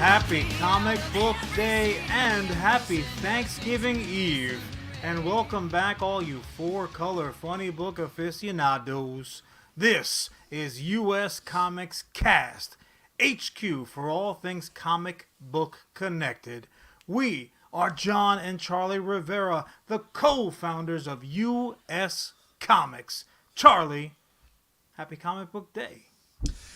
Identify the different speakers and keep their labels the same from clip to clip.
Speaker 1: Happy Comic Book Day and happy Thanksgiving Eve. And welcome back all you four-color funny book aficionados. This is USComics Cast, HQ for all things comic book connected. We are John and Charlie Rivera, the co-founders of USComics. Charlie, happy Comic Book Day.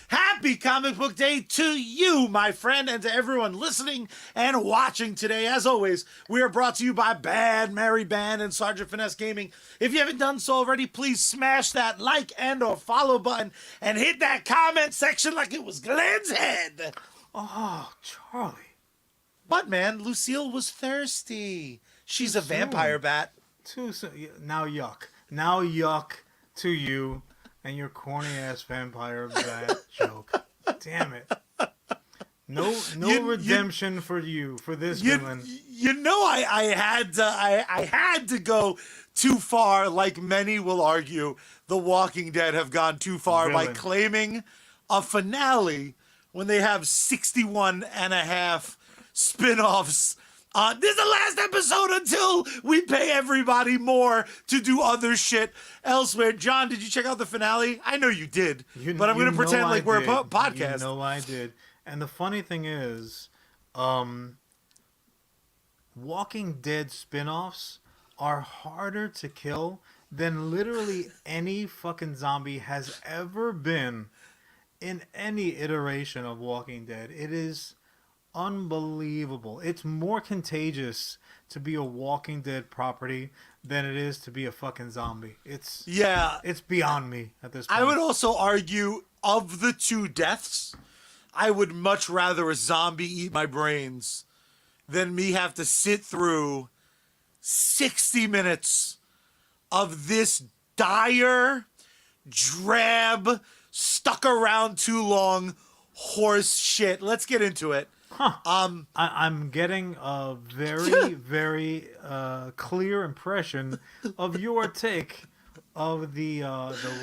Speaker 2: Happy Comic Book Day to you, my friend, and to everyone listening and watching today. As always, we are brought to you by Bad Mary Band and Sergeant Finesse Gaming. If you haven't done so already, please smash that like and or follow button and hit that comment section like it was Glenn's head.
Speaker 1: Oh, Charlie.
Speaker 2: But, man, Lucille was thirsty. She's a vampire bat.
Speaker 1: Too soon. Now yuck. Now yuck to you and your corny ass vampire bat joke. Damn it. No redemption for you for this villain.
Speaker 2: You know I had to go too far, like many will argue. The Walking Dead have gone too far by claiming a finale when they have 61 and a half spin-offs. This is the last episode until we pay everybody more to do other shit elsewhere. John, did you check out the finale? I know you did, but I'm going to pretend like we're a podcast.
Speaker 1: You know I did. And the funny thing is, Walking Dead spin-offs are harder to kill than literally any fucking zombie has ever been in any iteration of Walking Dead. It is unbelievable. It's more contagious to be a Walking Dead property than it is to be a fucking zombie. It's beyond me at this point.
Speaker 2: I would also argue, of the two deaths, I would much rather a zombie eat my brains than me have to sit through 60 minutes of this dire, drab, stuck around too long horse shit. Let's get into it.
Speaker 1: I'm getting a very, very clear impression of your take of the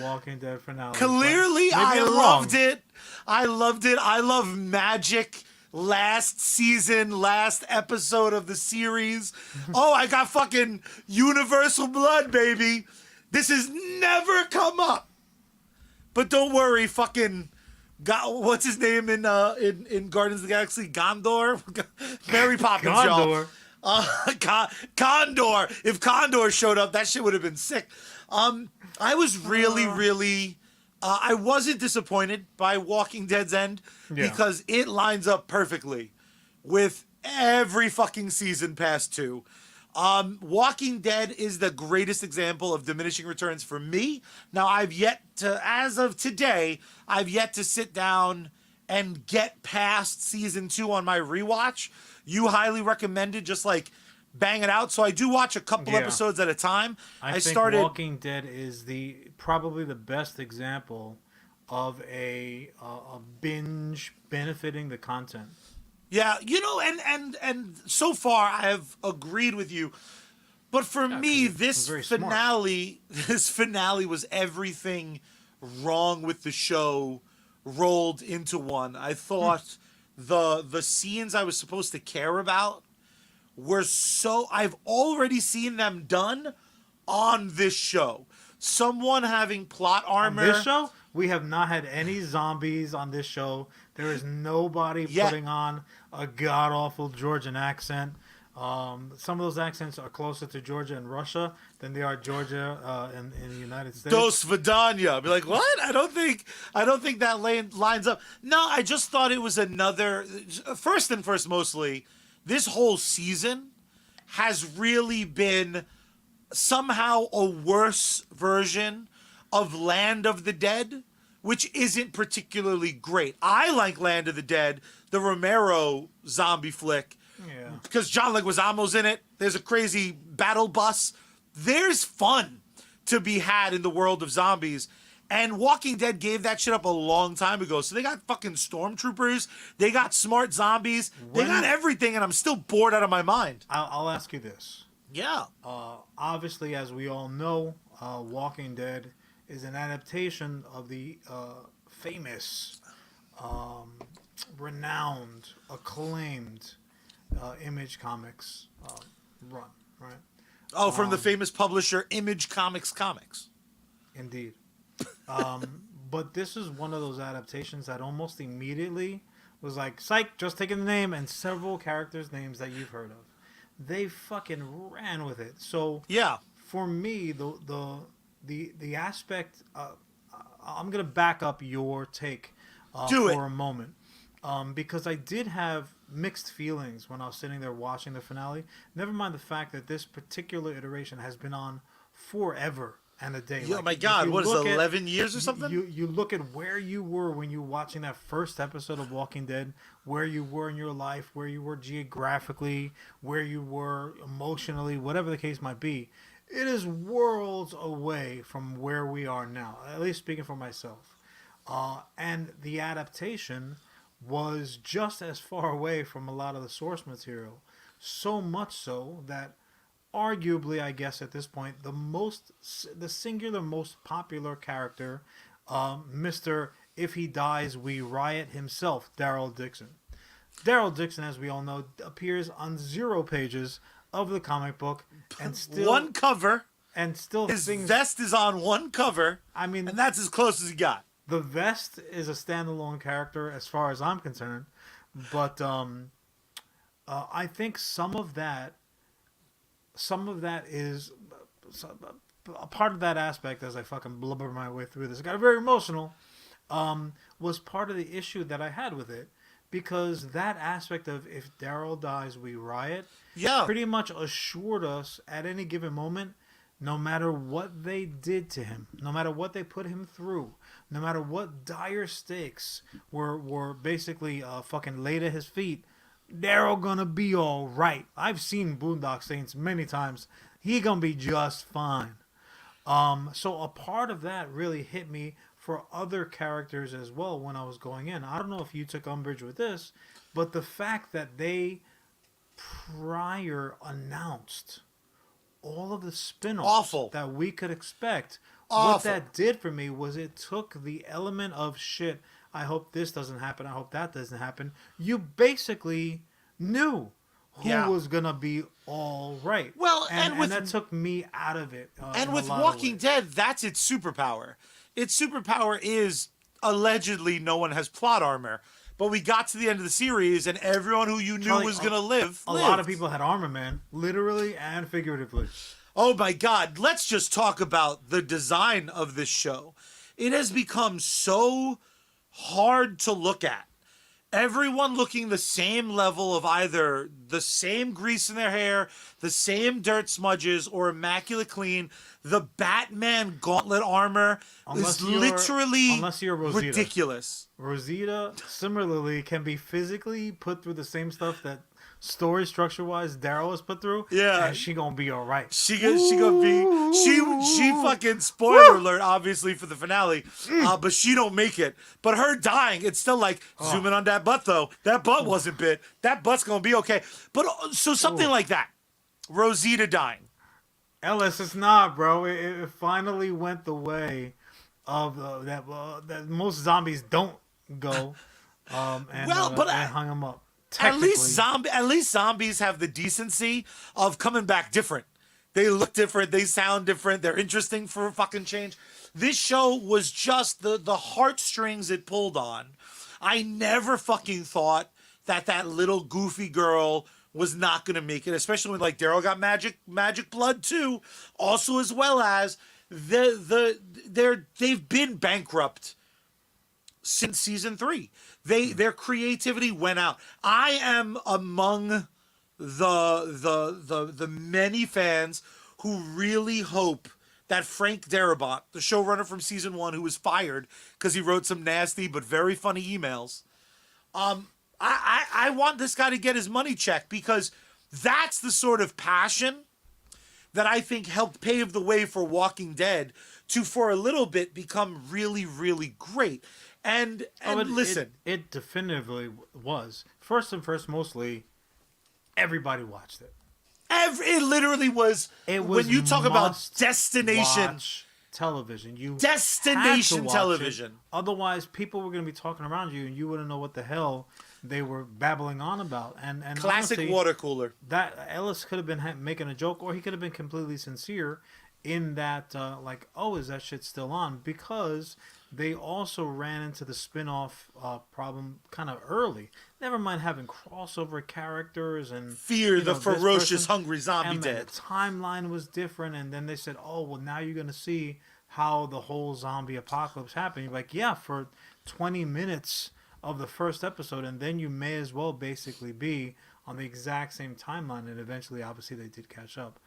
Speaker 1: Walking Dead finale.
Speaker 2: Clearly, I loved it. I loved it. I love magic. Last season, last episode of the series. Oh, I got fucking universal blood, baby. This has never come up. But don't worry, fucking... what's his name in Guardians of the Galaxy? Gondor? Mary Poppins,
Speaker 1: Gondor.
Speaker 2: Y'all. Condor. If Condor showed up, that shit would have been sick. I was really, I wasn't disappointed by Walking Dead's end because it lines up perfectly with every fucking season past two. Walking Dead is the greatest example of diminishing returns for me. Now, as of today, I've yet to sit down and get past season 2 on my rewatch. You highly recommended just like bang it out. So I do watch a couple episodes at a time.
Speaker 1: I think Walking Dead is probably the best example of a binge benefiting the content.
Speaker 2: Yeah, and so far I have agreed with you. But for me, this finale was everything wrong with the show rolled into one. I thought the scenes I was supposed to care about were I've already seen them done on this show. Someone having plot armor.
Speaker 1: On this show? We have not had any zombies on this show. There is nobody putting on a god-awful Georgian accent. Some of those accents are closer to Georgia and Russia than they are Georgia in the United States.
Speaker 2: Dos Vidania. Be like, what? I don't think that lines up. No, I just thought it was another... First and first, mostly, this whole season has really been somehow a worse version of Land of the Dead, which isn't particularly great. I like Land of the Dead, the Romero zombie flick, because John Leguizamo's in it. There's a crazy battle bus. There's fun to be had in the world of zombies. And Walking Dead gave that shit up a long time ago. So they got fucking stormtroopers. They got smart zombies. They got everything, and I'm still bored out of my mind.
Speaker 1: I'll ask you this.
Speaker 2: Yeah.
Speaker 1: Obviously, as we all know, Walking Dead is an adaptation of the famous renowned, acclaimed Image Comics run, right?
Speaker 2: Oh, from the famous publisher Image Comics.
Speaker 1: Indeed. But this is one of those adaptations that almost immediately was like, psych, just taking the name and several characters' names that you've heard of. They fucking ran with it. So
Speaker 2: yeah,
Speaker 1: for me, the aspect, I'm gonna back up your take for a moment, because I did have mixed feelings when I was sitting there watching the finale. Never mind the fact that this particular iteration has been on forever and a day.
Speaker 2: Oh my God, what is it, 11 years or something?
Speaker 1: You look at where you were when you were watching that first episode of Walking Dead, where you were in your life, where you were geographically, where you were emotionally, whatever the case might be. It is worlds away from where we are now, at least speaking for myself. And the adaptation was just as far away from a lot of the source material. So much so that arguably, I guess at this point, the singular most popular character, Mr. If He Dies, We Riot himself, Daryl Dixon. Daryl Dixon, as we all know, appears on 0 pages of the comic book, and still
Speaker 2: one cover,
Speaker 1: and still
Speaker 2: his vest is on one cover.
Speaker 1: I mean,
Speaker 2: and that's as close as he got.
Speaker 1: The vest is a standalone character as far as I'm concerned, but I think some of that is a part of that aspect. As I fucking blubber my way through this, I got very emotional. Was part of the issue that I had with it, because that aspect of if Daryl dies, we riot.
Speaker 2: Yeah,
Speaker 1: pretty much assured us at any given moment, no matter what they did to him, no matter what they put him through, no matter what dire stakes were basically fucking laid at his feet, Daryl gonna be all right. I've seen Boondock Saints many times. He gonna be just fine. So a part of that really hit me for other characters as well when I was going in. I don't know if you took umbrage with this, but the fact that they prior announced all of the spin-offs that we could expect. What that did for me was it took the element of shit, I hope this doesn't happen, I hope that doesn't happen. You basically knew who was gonna be all right.
Speaker 2: Well,
Speaker 1: and that took me out of it.
Speaker 2: And with Walking Dead, that's its superpower. Its superpower is allegedly no one has plot armor. But we got to the end of the series, and everyone who you knew was going to live lived.
Speaker 1: A lot of people had armor, man. Literally and figuratively.
Speaker 2: Oh, my God. Let's just talk about the design of this show. It has become so hard to look at. Everyone looking the same level of either the same grease in their hair, the same dirt smudges, or immaculate clean. The Batman gauntlet armor is literally ridiculous.
Speaker 1: Rosita, similarly, can be physically put through the same stuff that story structure-wise Daryl was put through.
Speaker 2: Yeah.
Speaker 1: And she gonna be all right.
Speaker 2: She fucking, spoiler alert, obviously, for the finale, but she don't make it. But her dying, it's still like, zoom in on that butt, though. That butt wasn't bit. That butt's gonna be okay. But, so something like that. Rosita dying.
Speaker 1: Ellis, it's not, bro. It finally went the way of that most zombies don't go. And hung them up.
Speaker 2: At least zombies have the decency of coming back different. They look different. They sound different. They're interesting for a fucking change. This show was just the heartstrings it pulled on. I never fucking thought that little goofy girl was not going to make it, especially when like Daryl got magic blood too. Also, as well as they've been bankrupt since season 3. Their creativity went out. I am among the many fans who really hope that Frank Darabont, the showrunner from season 1, who was fired because he wrote some nasty but very funny emails, I want this guy to get his money check, because that's the sort of passion that I think helped pave the way for Walking Dead to, for a little bit, become really, really great. And listen.
Speaker 1: It definitively was. First and first, mostly, everybody watched it.
Speaker 2: It literally was, when you talk about destination
Speaker 1: television. You
Speaker 2: Destination
Speaker 1: had to watch
Speaker 2: television.
Speaker 1: it. Otherwise, people were going to be talking around you, and you wouldn't know what the hell they were babbling on about. And
Speaker 2: Classic
Speaker 1: honestly,
Speaker 2: water cooler.
Speaker 1: that Ellis could have been making a joke, or he could have been completely sincere in that, like, oh, is that shit still on? Because they also ran into the spin-off problem kind of early. Never mind having crossover characters and
Speaker 2: Fear the
Speaker 1: this
Speaker 2: ferocious,
Speaker 1: person,
Speaker 2: hungry zombie
Speaker 1: and
Speaker 2: dead.
Speaker 1: the timeline was different, and then they said, oh, well, now you're going to see how the whole zombie apocalypse happened. You're like, yeah, for 20 minutes of the first episode, and then you may as well basically be on the exact same timeline, and eventually, obviously, they did catch up.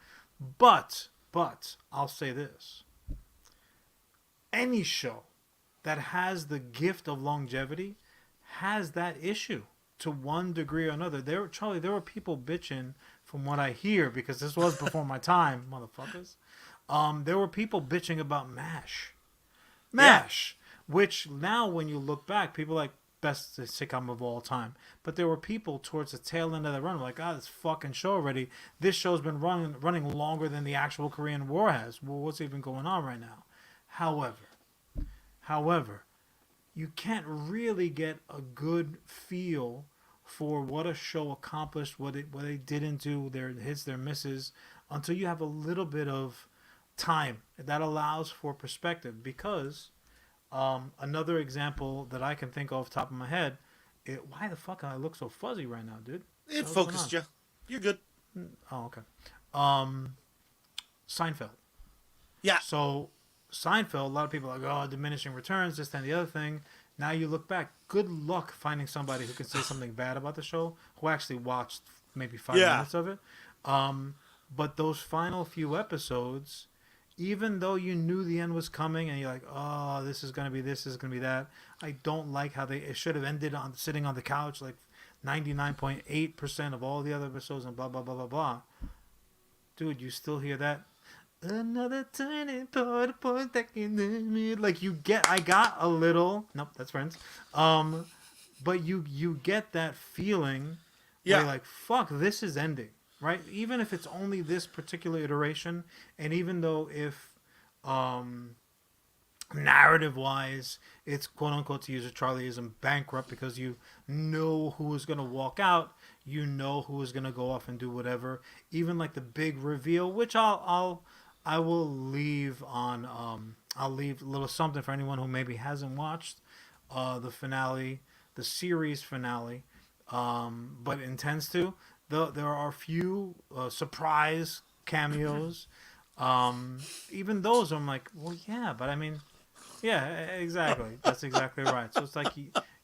Speaker 1: But I'll say this. Any show that has the gift of longevity has that issue to one degree or another. Charlie, there were people bitching, from what I hear, because this was before my time, motherfuckers. There were people bitching about MASH, which now when you look back, people are like, best sitcom of all time. But there were people towards the tail end of the run like, this fucking show already. This show's been running longer than the actual Korean War has. Well, what's even going on right now? However, you can't really get a good feel for what a show accomplished, what they didn't do, their hits, their misses, until you have a little bit of time that allows for perspective. Because another example that I can think of top of my head, why the fuck I look so fuzzy right now, dude?
Speaker 2: It focused you. You're good.
Speaker 1: Oh, okay. Seinfeld.
Speaker 2: Yeah.
Speaker 1: So Seinfeld, a lot of people are like, oh, diminishing returns, this, and the other thing. Now you look back, good luck finding somebody who can say something bad about the show, who actually watched maybe 5 minutes of it. But those final few episodes, even though you knew the end was coming and you're like, oh, this is going to be this, this is going to be that, I don't like how it should have ended on sitting on the couch like 99.8% of all the other episodes and blah, blah, blah, blah, blah. Dude, you still hear that? Another turning point that can like I got a little. Nope, that's Friends. But you get that feeling. Where you're like, fuck, this is ending, right? Even if it's only this particular iteration, and even though if narrative wise, it's quote unquote, to use a Charlieism, bankrupt, because you know who is gonna walk out, you know who is gonna go off and do whatever. Even like the big reveal, which I will leave on. I'll leave a little something for anyone who maybe hasn't watched the finale, the series finale, but intends to. There are a few surprise cameos. Even those, I'm like, well, yeah, but I mean, yeah, exactly. That's exactly right. So it's like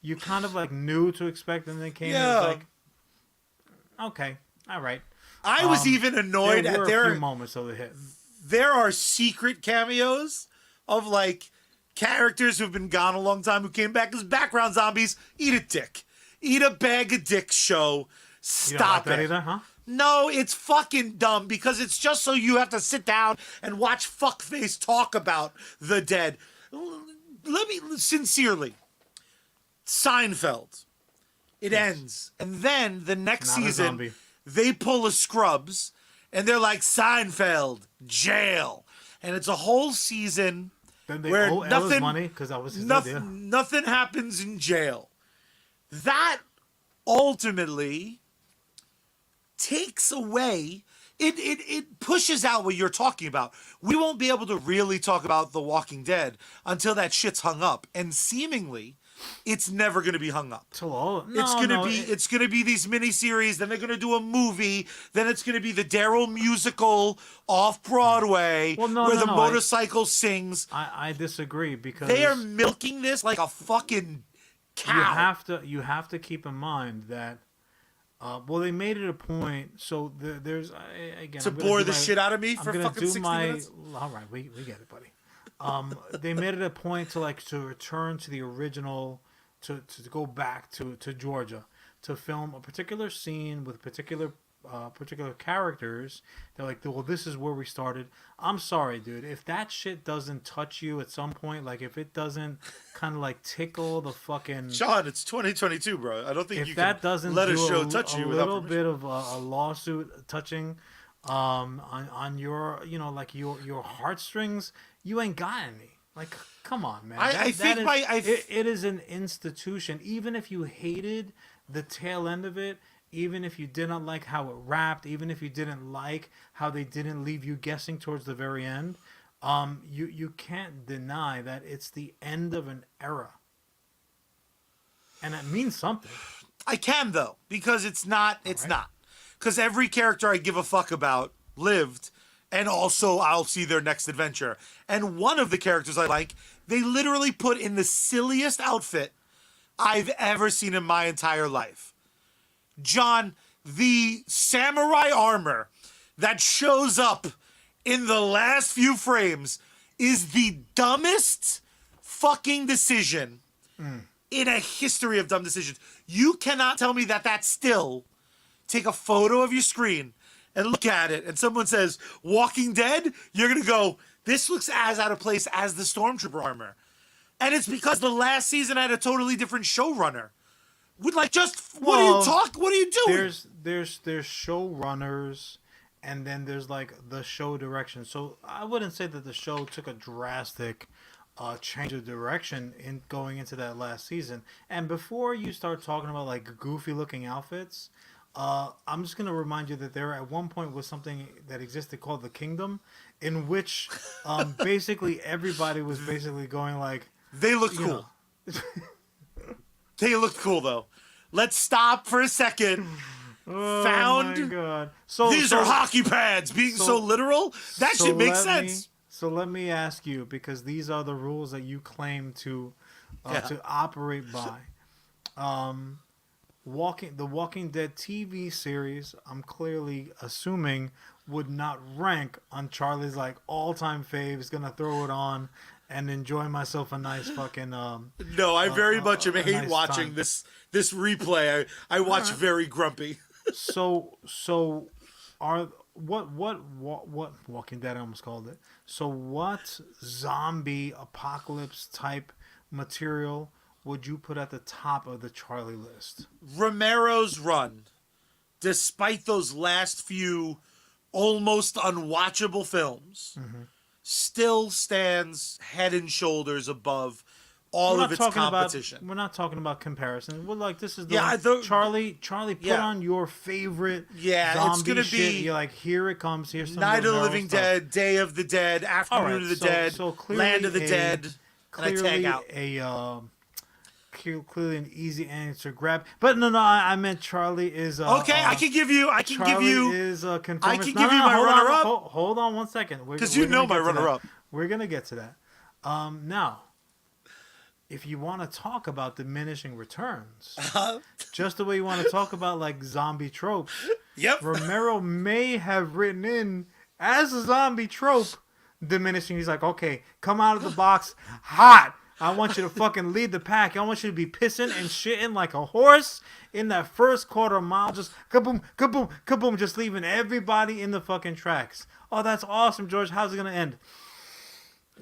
Speaker 1: you kind of like knew to expect, and then came and it was like, okay, all right.
Speaker 2: I was even annoyed
Speaker 1: there were
Speaker 2: at their
Speaker 1: a few moments of the hit.
Speaker 2: There are secret cameos of like characters who've been gone a long time who came back as background zombies. Eat a dick. Eat a bag of dicks, show. Stop
Speaker 1: that
Speaker 2: it.
Speaker 1: either, huh?
Speaker 2: No, it's fucking dumb because it's just so you have to sit down and watch fuckface talk about the dead. Let me sincerely. Seinfeld. It ends. And then the next season they pull a Scrubs. And they're like, Seinfeld, jail. And it's a whole season
Speaker 1: then they
Speaker 2: where
Speaker 1: owe
Speaker 2: nothing,
Speaker 1: money because that was his idea.
Speaker 2: Nothing happens in jail. That ultimately takes away, it pushes out what you're talking about. We won't be able to really talk about The Walking Dead until that shit's hung up. And seemingly, it's never going to be hung up. It's going to be these miniseries. Then they're going to do a movie. Then it's going to be the Daryl musical off Broadway where the motorcycle sings.
Speaker 1: I disagree because
Speaker 2: they are milking this like a fucking cow.
Speaker 1: You have to keep in mind that. Well, they made it a point. So there's again
Speaker 2: to bore the shit out of me for fucking 60 minutes.
Speaker 1: All right, we get it, buddy. They made it a point to return to the original, to go back to Georgia, to film a particular scene with particular characters. They're like, well, this is where we started. I'm sorry, dude. If that shit doesn't touch you at some point, like if it doesn't kind of like tickle the fucking
Speaker 2: Sean, it's 2022, bro. I don't think you
Speaker 1: that
Speaker 2: can
Speaker 1: doesn't
Speaker 2: let
Speaker 1: do
Speaker 2: a show touch you.
Speaker 1: A little bit of a lawsuit touching on your like your heartstrings. you ain't got any. Like, come on, man. It is an institution. Even if you hated the tail end of it, even if you didn't like how it wrapped, even if you didn't like how they didn't leave you guessing towards the very end, you can't deny that it's the end of an era. And it means something.
Speaker 2: I can, though, because it's not. Because every character I give a fuck about lived, and also I'll see their next adventure. And one of the characters I like, they literally put in the silliest outfit I've ever seen in my entire life. John, the samurai armor that shows up in the last few frames is the dumbest fucking decision in a history of dumb decisions. You cannot tell me that still, take a photo of your screen and look at it, and someone says, Walking Dead, you're going to go, this looks as out of place as the Stormtrooper armor. And it's because the last season had a totally different showrunner. What are you doing?
Speaker 1: There's showrunners, and then there's like the show direction. So I wouldn't say that the show took a drastic change of direction in going into that last season. And before you start talking about like goofy looking outfits, I'm just gonna remind you that there at one point was something that existed called the Kingdom, in which basically everybody was basically going like,
Speaker 2: they look cool. They look cool though. Let's stop for a second.
Speaker 1: Oh my God.
Speaker 2: These are hockey pads. Being so literal, that should make sense.
Speaker 1: So let me ask you, because these are the rules that you claim to operate by. The Walking Dead TV series, I'm clearly assuming, would not rank on Charlie's like all-time faves. Gonna throw it on and enjoy myself a nice fucking.
Speaker 2: No, I very much hate nice watching time. this replay. I watch very grumpy.
Speaker 1: So are what Walking Dead I almost called it. So what zombie apocalypse type material would you put at the top of the Charlie list?
Speaker 2: Romero's run, despite those last few almost unwatchable films, still stands head and shoulders above all of its competition.
Speaker 1: We're not talking about comparison. We're like, this is the Charlie put on your favorite zombie
Speaker 2: it's gonna
Speaker 1: shit.
Speaker 2: be
Speaker 1: You're like, here it comes. Here's some
Speaker 2: Night of the Living
Speaker 1: stuff.
Speaker 2: Dead, Day of the Dead, Afternoon of the Dead, Land of the Dead. And I tag out.
Speaker 1: Clearly an easy answer grab, but no, I meant Charlie is
Speaker 2: okay. I can give you my runner-up.
Speaker 1: Hold on 1 second,
Speaker 2: because you know my runner-up.
Speaker 1: We're gonna get to that. Now, if you want to talk about diminishing returns, just the way you want to talk about like zombie tropes, Romero may have written in as a zombie trope diminishing. He's like, okay, come out of the box hot. I want you to fucking lead the pack. I want you to be pissing and shitting like a horse in that first quarter mile. Just kaboom, kaboom, kaboom. Just leaving everybody in the fucking tracks. Oh, that's awesome, George. How's it going to end?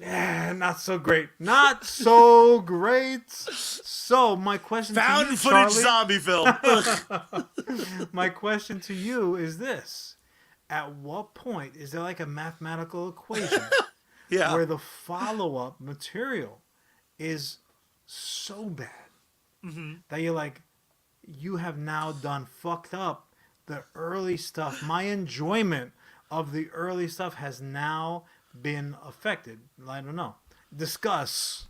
Speaker 1: Yeah, not so great. Not so great. So, my question to you, Charlie.
Speaker 2: Found footage zombie film.
Speaker 1: My question to you is this. At what point is there like a mathematical equation where the follow-up material is so bad that you're like, you have now done fucked up the early stuff. My enjoyment of the early stuff has now been affected. I don't know. Discuss.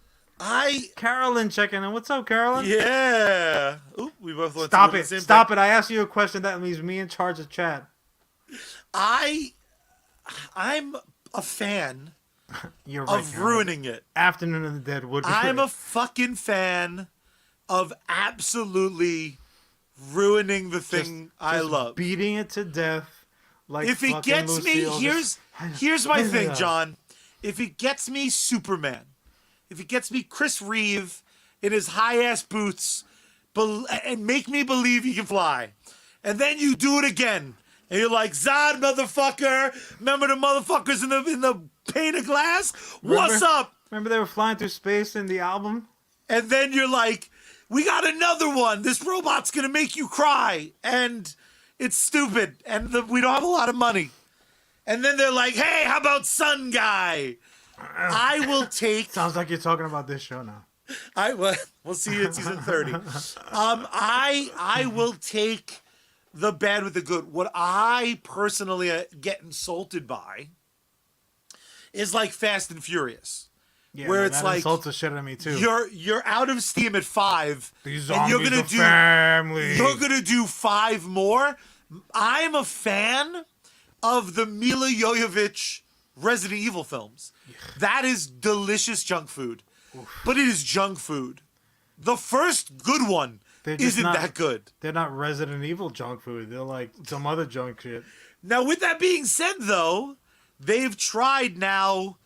Speaker 1: Carolyn checking in. What's up, Carolyn?
Speaker 2: Yeah. Ooh, we both went
Speaker 1: Stop it. Stop it. I asked you a question that leaves me in charge of chat.
Speaker 2: I'm a fan
Speaker 1: You're right,
Speaker 2: of ruining it.
Speaker 1: Afternoon of the Dead would be
Speaker 2: I'm
Speaker 1: great.
Speaker 2: a fucking fan of absolutely ruining the thing I love.
Speaker 1: Beating it to death. Like
Speaker 2: if it gets
Speaker 1: Lucille,
Speaker 2: me, here's my thing, John. If it gets me Superman, if it gets me Chris Reeve in his high-ass boots and make me believe he can fly, and then you do it again, and you're like, Zod, motherfucker, remember the motherfuckers in the pane of glass? What's up?
Speaker 1: Remember they were flying through space in the album?
Speaker 2: And then you're like, we got another one. This robot's going to make you cry. And it's stupid. And we don't have a lot of money. And then they're like, hey, how about Sun Guy? I will take.
Speaker 1: Sounds like you're talking about this show now.
Speaker 2: We'll see you in season 30. I will take the bad with the good. What I personally get insulted by is like Fast and Furious.
Speaker 1: Yeah,
Speaker 2: where
Speaker 1: no,
Speaker 2: it's
Speaker 1: that
Speaker 2: like
Speaker 1: insults the shit out of me too.
Speaker 2: You're out of steam at 5,
Speaker 1: These
Speaker 2: and you're
Speaker 1: zombies
Speaker 2: gonna
Speaker 1: are
Speaker 2: do
Speaker 1: family.
Speaker 2: you're gonna do 5 more. I'm a fan of the Mila Jovovich Resident Evil films. That is delicious junk food, but it is junk food. The first good one isn't that good.
Speaker 1: They're not Resident Evil junk food. They're like some other junk shit.
Speaker 2: Now, with that being said, though, they've tried now.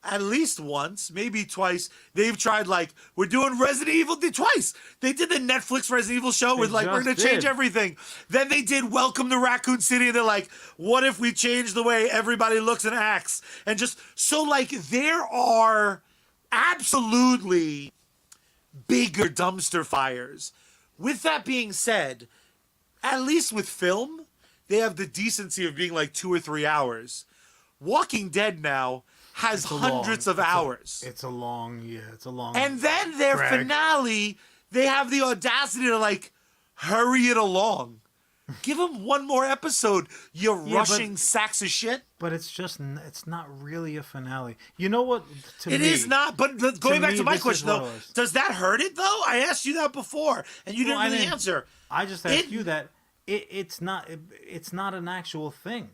Speaker 2: At least once, maybe twice, they've tried, like, we're doing Resident Evil twice. They did the Netflix Resident Evil show with, like, we're going to change everything. Then they did Welcome to Raccoon City, and they're like, what if we change the way everybody looks and acts? And just, so, like, there are absolutely bigger dumpster fires. With that being said, at least with film, they have the decency of being, like, 2 or 3 hours. Walking Dead now has hundreds of hours.
Speaker 1: It's a long.
Speaker 2: And then their finale, they have the audacity to, like, hurry it along. Give them one more episode, you rushing sacks of shit.
Speaker 1: But it's not really a finale. You know what?
Speaker 2: It is not. But going back to my question, though, does that hurt it, though? I asked you that before, and you didn't really answer.
Speaker 1: I just asked you that. It's not an actual thing.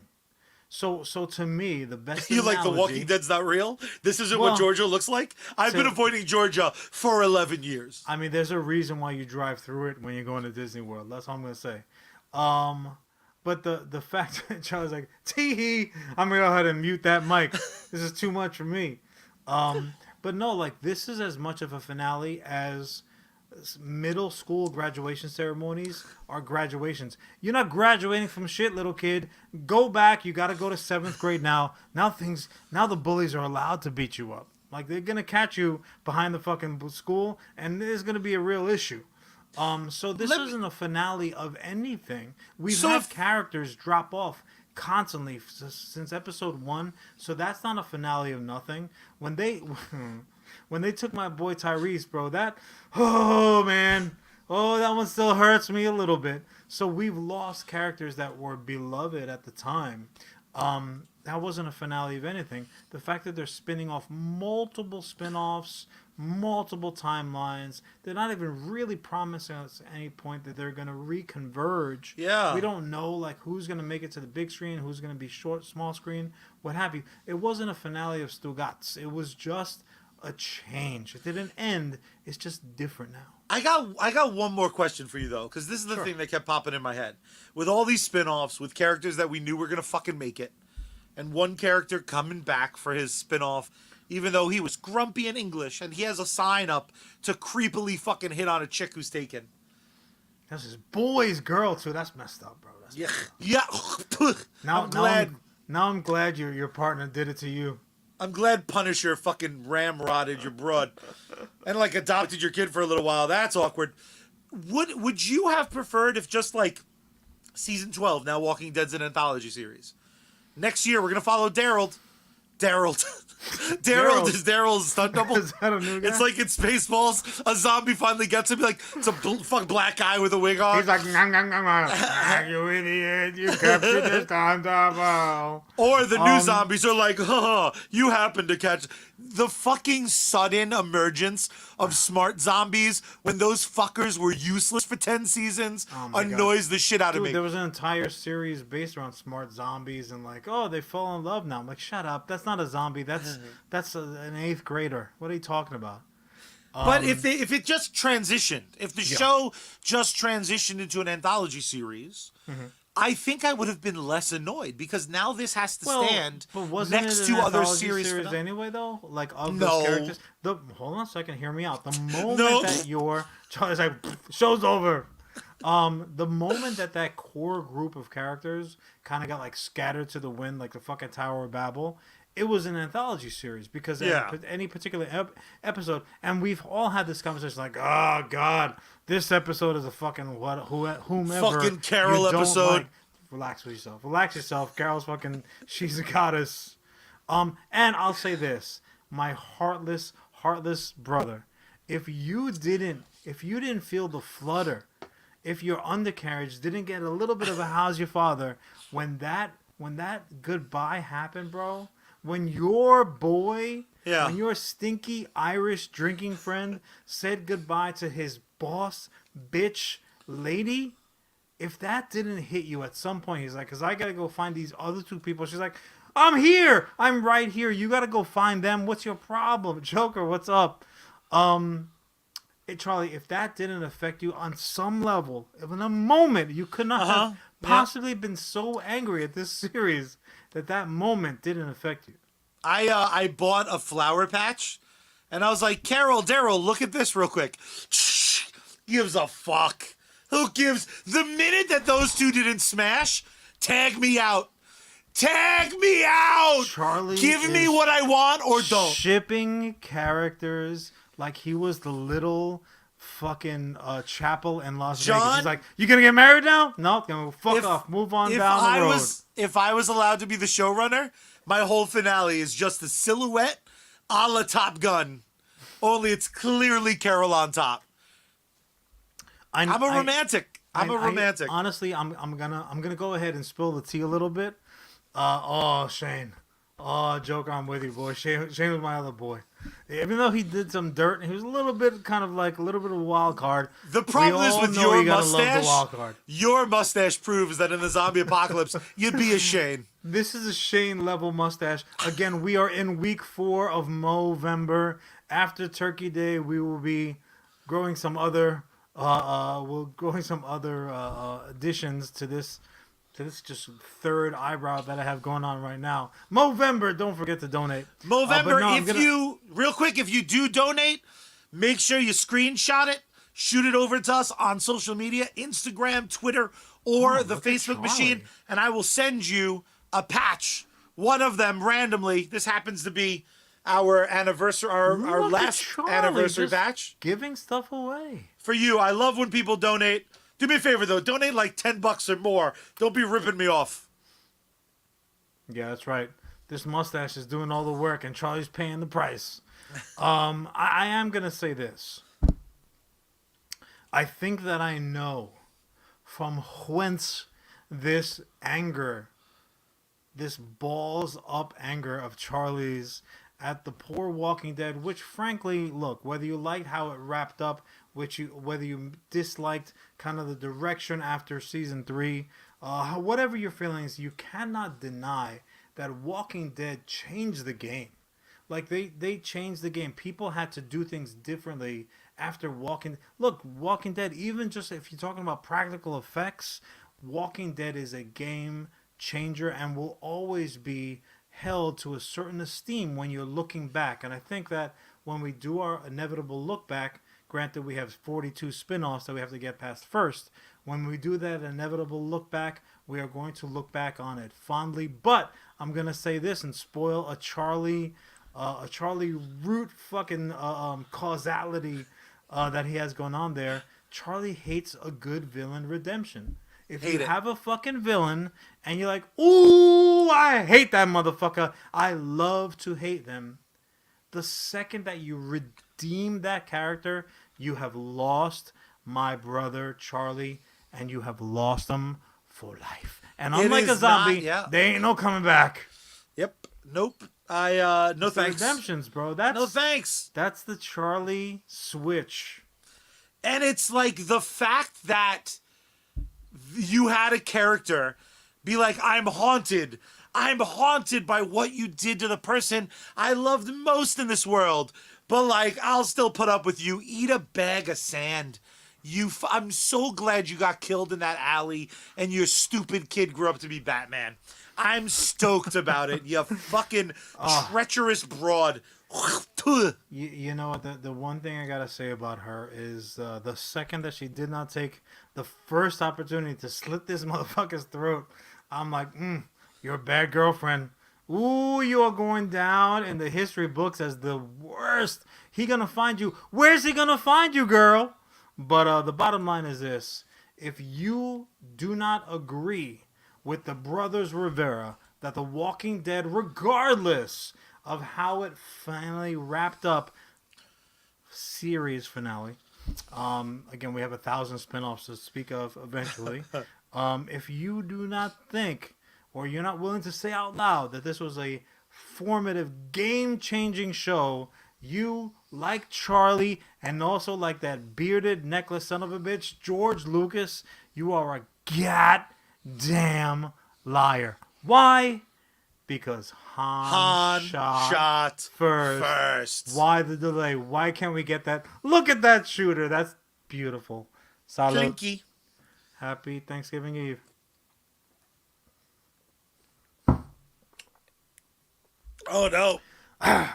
Speaker 1: So to me, the best
Speaker 2: You
Speaker 1: analogy,
Speaker 2: like The Walking Dead's not real? This isn't what Georgia looks like? I've been avoiding Georgia for 11 years.
Speaker 1: I mean, there's a reason why you drive through it when you're going to Disney World. That's all I'm going to say. But the fact that Charlie's like, tee-hee, I'm going to go ahead and mute that mic. This is too much for me. But no, like, this is as much of a finale as middle school graduation ceremonies are graduations. You're not graduating from shit, little kid. Go back. You got to go to 7th grade now. Now the bullies are allowed to beat you up. Like, they're going to catch you behind the fucking school, and there's going to be a real issue. So this isn't a finale of anything. We've had characters drop off constantly since episode 1. So that's not a finale of nothing. When they took my boy Tyrese, bro, that one still hurts me a little bit. So we've lost characters that were beloved at the time. That wasn't a finale of anything. The fact that they're spinning off multiple spin-offs, multiple timelines, they're not even really promising us at any point that they're going to reconverge.
Speaker 2: Yeah.
Speaker 1: We don't know, like, who's going to make it to the big screen, who's going to be small screen, what have you. It wasn't a finale of Stugatz. It was just a change. It didn't end. It's just different now.
Speaker 2: I got one more question for you, though, because this is the thing that kept popping in my head. With all these spin-offs, with characters that we knew were going to fucking make it, and one character coming back for his spin-off, even though he was grumpy in English, and he has a sign up to creepily fucking hit on a chick who's taken.
Speaker 1: That's his boy's girl, too. That's messed up, bro.
Speaker 2: Yeah.
Speaker 1: Now I'm glad your partner did it to you.
Speaker 2: I'm glad Punisher fucking ramrodded your broad and, like, adopted your kid for a little while. That's awkward. Would you have preferred if just, like, season 12, now Walking Dead's an anthology series? Next year, we're going to follow Daryl. Daryl is Daryl's stunt double.
Speaker 1: Is that a new guy?
Speaker 2: It's like in Spaceballs, a zombie finally gets him. Like, it's a fucking black guy with a wig on.
Speaker 1: He's like, you idiot, you captured this stunt double.
Speaker 2: Or the new zombies are like, you happen to catch the fucking sudden emergence of smart zombies when those fuckers were useless for 10 seasons annoys the shit out of me.
Speaker 1: There was an entire series based around smart zombies and like, they fall in love now. I'm like, shut up. That's not a zombie. That's an 8th grader. What are you talking about?
Speaker 2: But if it just transitioned, if the show just transitioned into an anthology series, I think I would have been less annoyed because now this has to stand next to other series
Speaker 1: anyway, though. Like of those characters. Hold on a second, hear me out. The moment that Charlie's like, show's over. The moment that core group of characters kind of got like scattered to the wind, like the fucking Tower of Babel. It was an anthology series because any particular episode, and we've all had this conversation like, oh God, this episode is a fucking whomever.
Speaker 2: Fucking Carol episode. Like.
Speaker 1: Relax yourself. Carol's fucking, she's a goddess. And I'll say this. my heartless brother. If you didn't feel the flutter, if your undercarriage didn't get a little bit of a how's your father when that goodbye happened, bro, when your boy, when your stinky Irish drinking friend said goodbye to his boss bitch lady, if that didn't hit you at some point, he's like, because I got to go find these other two people. She's like, I'm here. I'm right here. You got to go find them. What's your problem? Joker, what's up? Charlie, if that didn't affect you on some level, if in a moment you could not have possibly been so angry at this series that moment didn't affect you.
Speaker 2: I bought a flower patch, and I was like, Carol, Daryl, look at this real quick. Gives a fuck. Who gives? The minute that those two didn't smash, tag me out. Tag me out.
Speaker 1: Charlie,
Speaker 2: give me what I want or don't.
Speaker 1: Shipping characters like he was the little fucking chapel in Las Vegas. He's like, you gonna get married now? No, fuck off. Move on down the road.
Speaker 2: If I was allowed to be the showrunner, my whole finale is just a silhouette a la Top Gun. Only it's clearly Carol on top. I'm a romantic.
Speaker 1: Honestly, I'm gonna go ahead and spill the tea a little bit. Shane. Oh, Joker, I'm with you, boy. Shane was my other boy. Even though he did some dirt, he was a little bit of a wild card.
Speaker 2: The problem is with your mustache. Your mustache proves that in the zombie apocalypse, you'd be a Shane.
Speaker 1: This is a Shane level mustache. Again, we are in week 4 of Movember. After Turkey Day, we will be growing some other additions to this just third eyebrow that I have going on right now. Movember, don't forget to donate.
Speaker 2: Movember, real quick, if you do donate, make sure you screenshot it, shoot it over to us on social media, Instagram, Twitter, or the Facebook machine, and I will send you a patch. One of them randomly. This happens to be our anniversary, our last anniversary patch.
Speaker 1: Giving stuff away.
Speaker 2: For you, I love when people donate. Do me a favor, though. Donate like $10 or more. Don't be ripping me off.
Speaker 1: Yeah, that's right. This mustache is doing all the work, and Charlie's paying the price. I am going to say this. I think that I know from whence this anger, this balls-up anger of Charlie's at the poor Walking Dead, which frankly, look, whether you liked how it wrapped up, whether you disliked kind of the direction after season 3, whatever your feelings, you cannot deny that Walking Dead changed the game. Like they changed the game. People had to do things differently after Walking Dead, even just if you're talking about practical effects, Walking Dead is a game changer and will always be held to a certain esteem when you're looking back. And I think that when we do our inevitable look back, granted, we have 42 spin-offs that we have to get past first. When we do that inevitable look back, we are going to look back on it fondly. But I'm going to say this and spoil a Charlie root fucking causality that he has going on there. Charlie hates a good villain redemption. If you have a fucking villain and you're like, ooh, I hate that motherfucker, I love to hate them. The second that you redeem that character, you have lost my brother Charlie, and you have lost him for life. And unlike a zombie, they ain't no coming back.
Speaker 2: Yep. Nope. No thanks.
Speaker 1: Redemptions, bro.
Speaker 2: No thanks.
Speaker 1: That's the Charlie switch.
Speaker 2: And it's like the fact that you had a character be like, I'm haunted. I'm haunted by what you did to the person I loved most in this world. But, like, I'll still put up with you. Eat a bag of sand. I'm so glad you got killed in that alley and your stupid kid grew up to be Batman. I'm stoked about it, you fucking treacherous broad.
Speaker 1: You know what? The one thing I gotta say about her is the second that she did not take the first opportunity to slit this motherfucker's throat, I'm like, you're a bad girlfriend. Ooh, you are going down in the history books as the worst. He gonna find you. Where's he gonna find you, girl? But the bottom line is this. If you do not agree with the Brothers Rivera that The Walking Dead, regardless of how it finally wrapped up. Series finale. Again, we have 1,000 spinoffs to speak of eventually. If you do not think, or you're not willing to say out loud that this was a formative, game-changing show, you, like Charlie, and also like that bearded necklace son of a bitch, George Lucas, you are a goddamn liar. Why? Because Han shot first. Why the delay? Why can't we get that? Look at that shooter. That's beautiful. Salud.
Speaker 2: Clinky.
Speaker 1: Happy Thanksgiving Eve.
Speaker 2: Oh, no.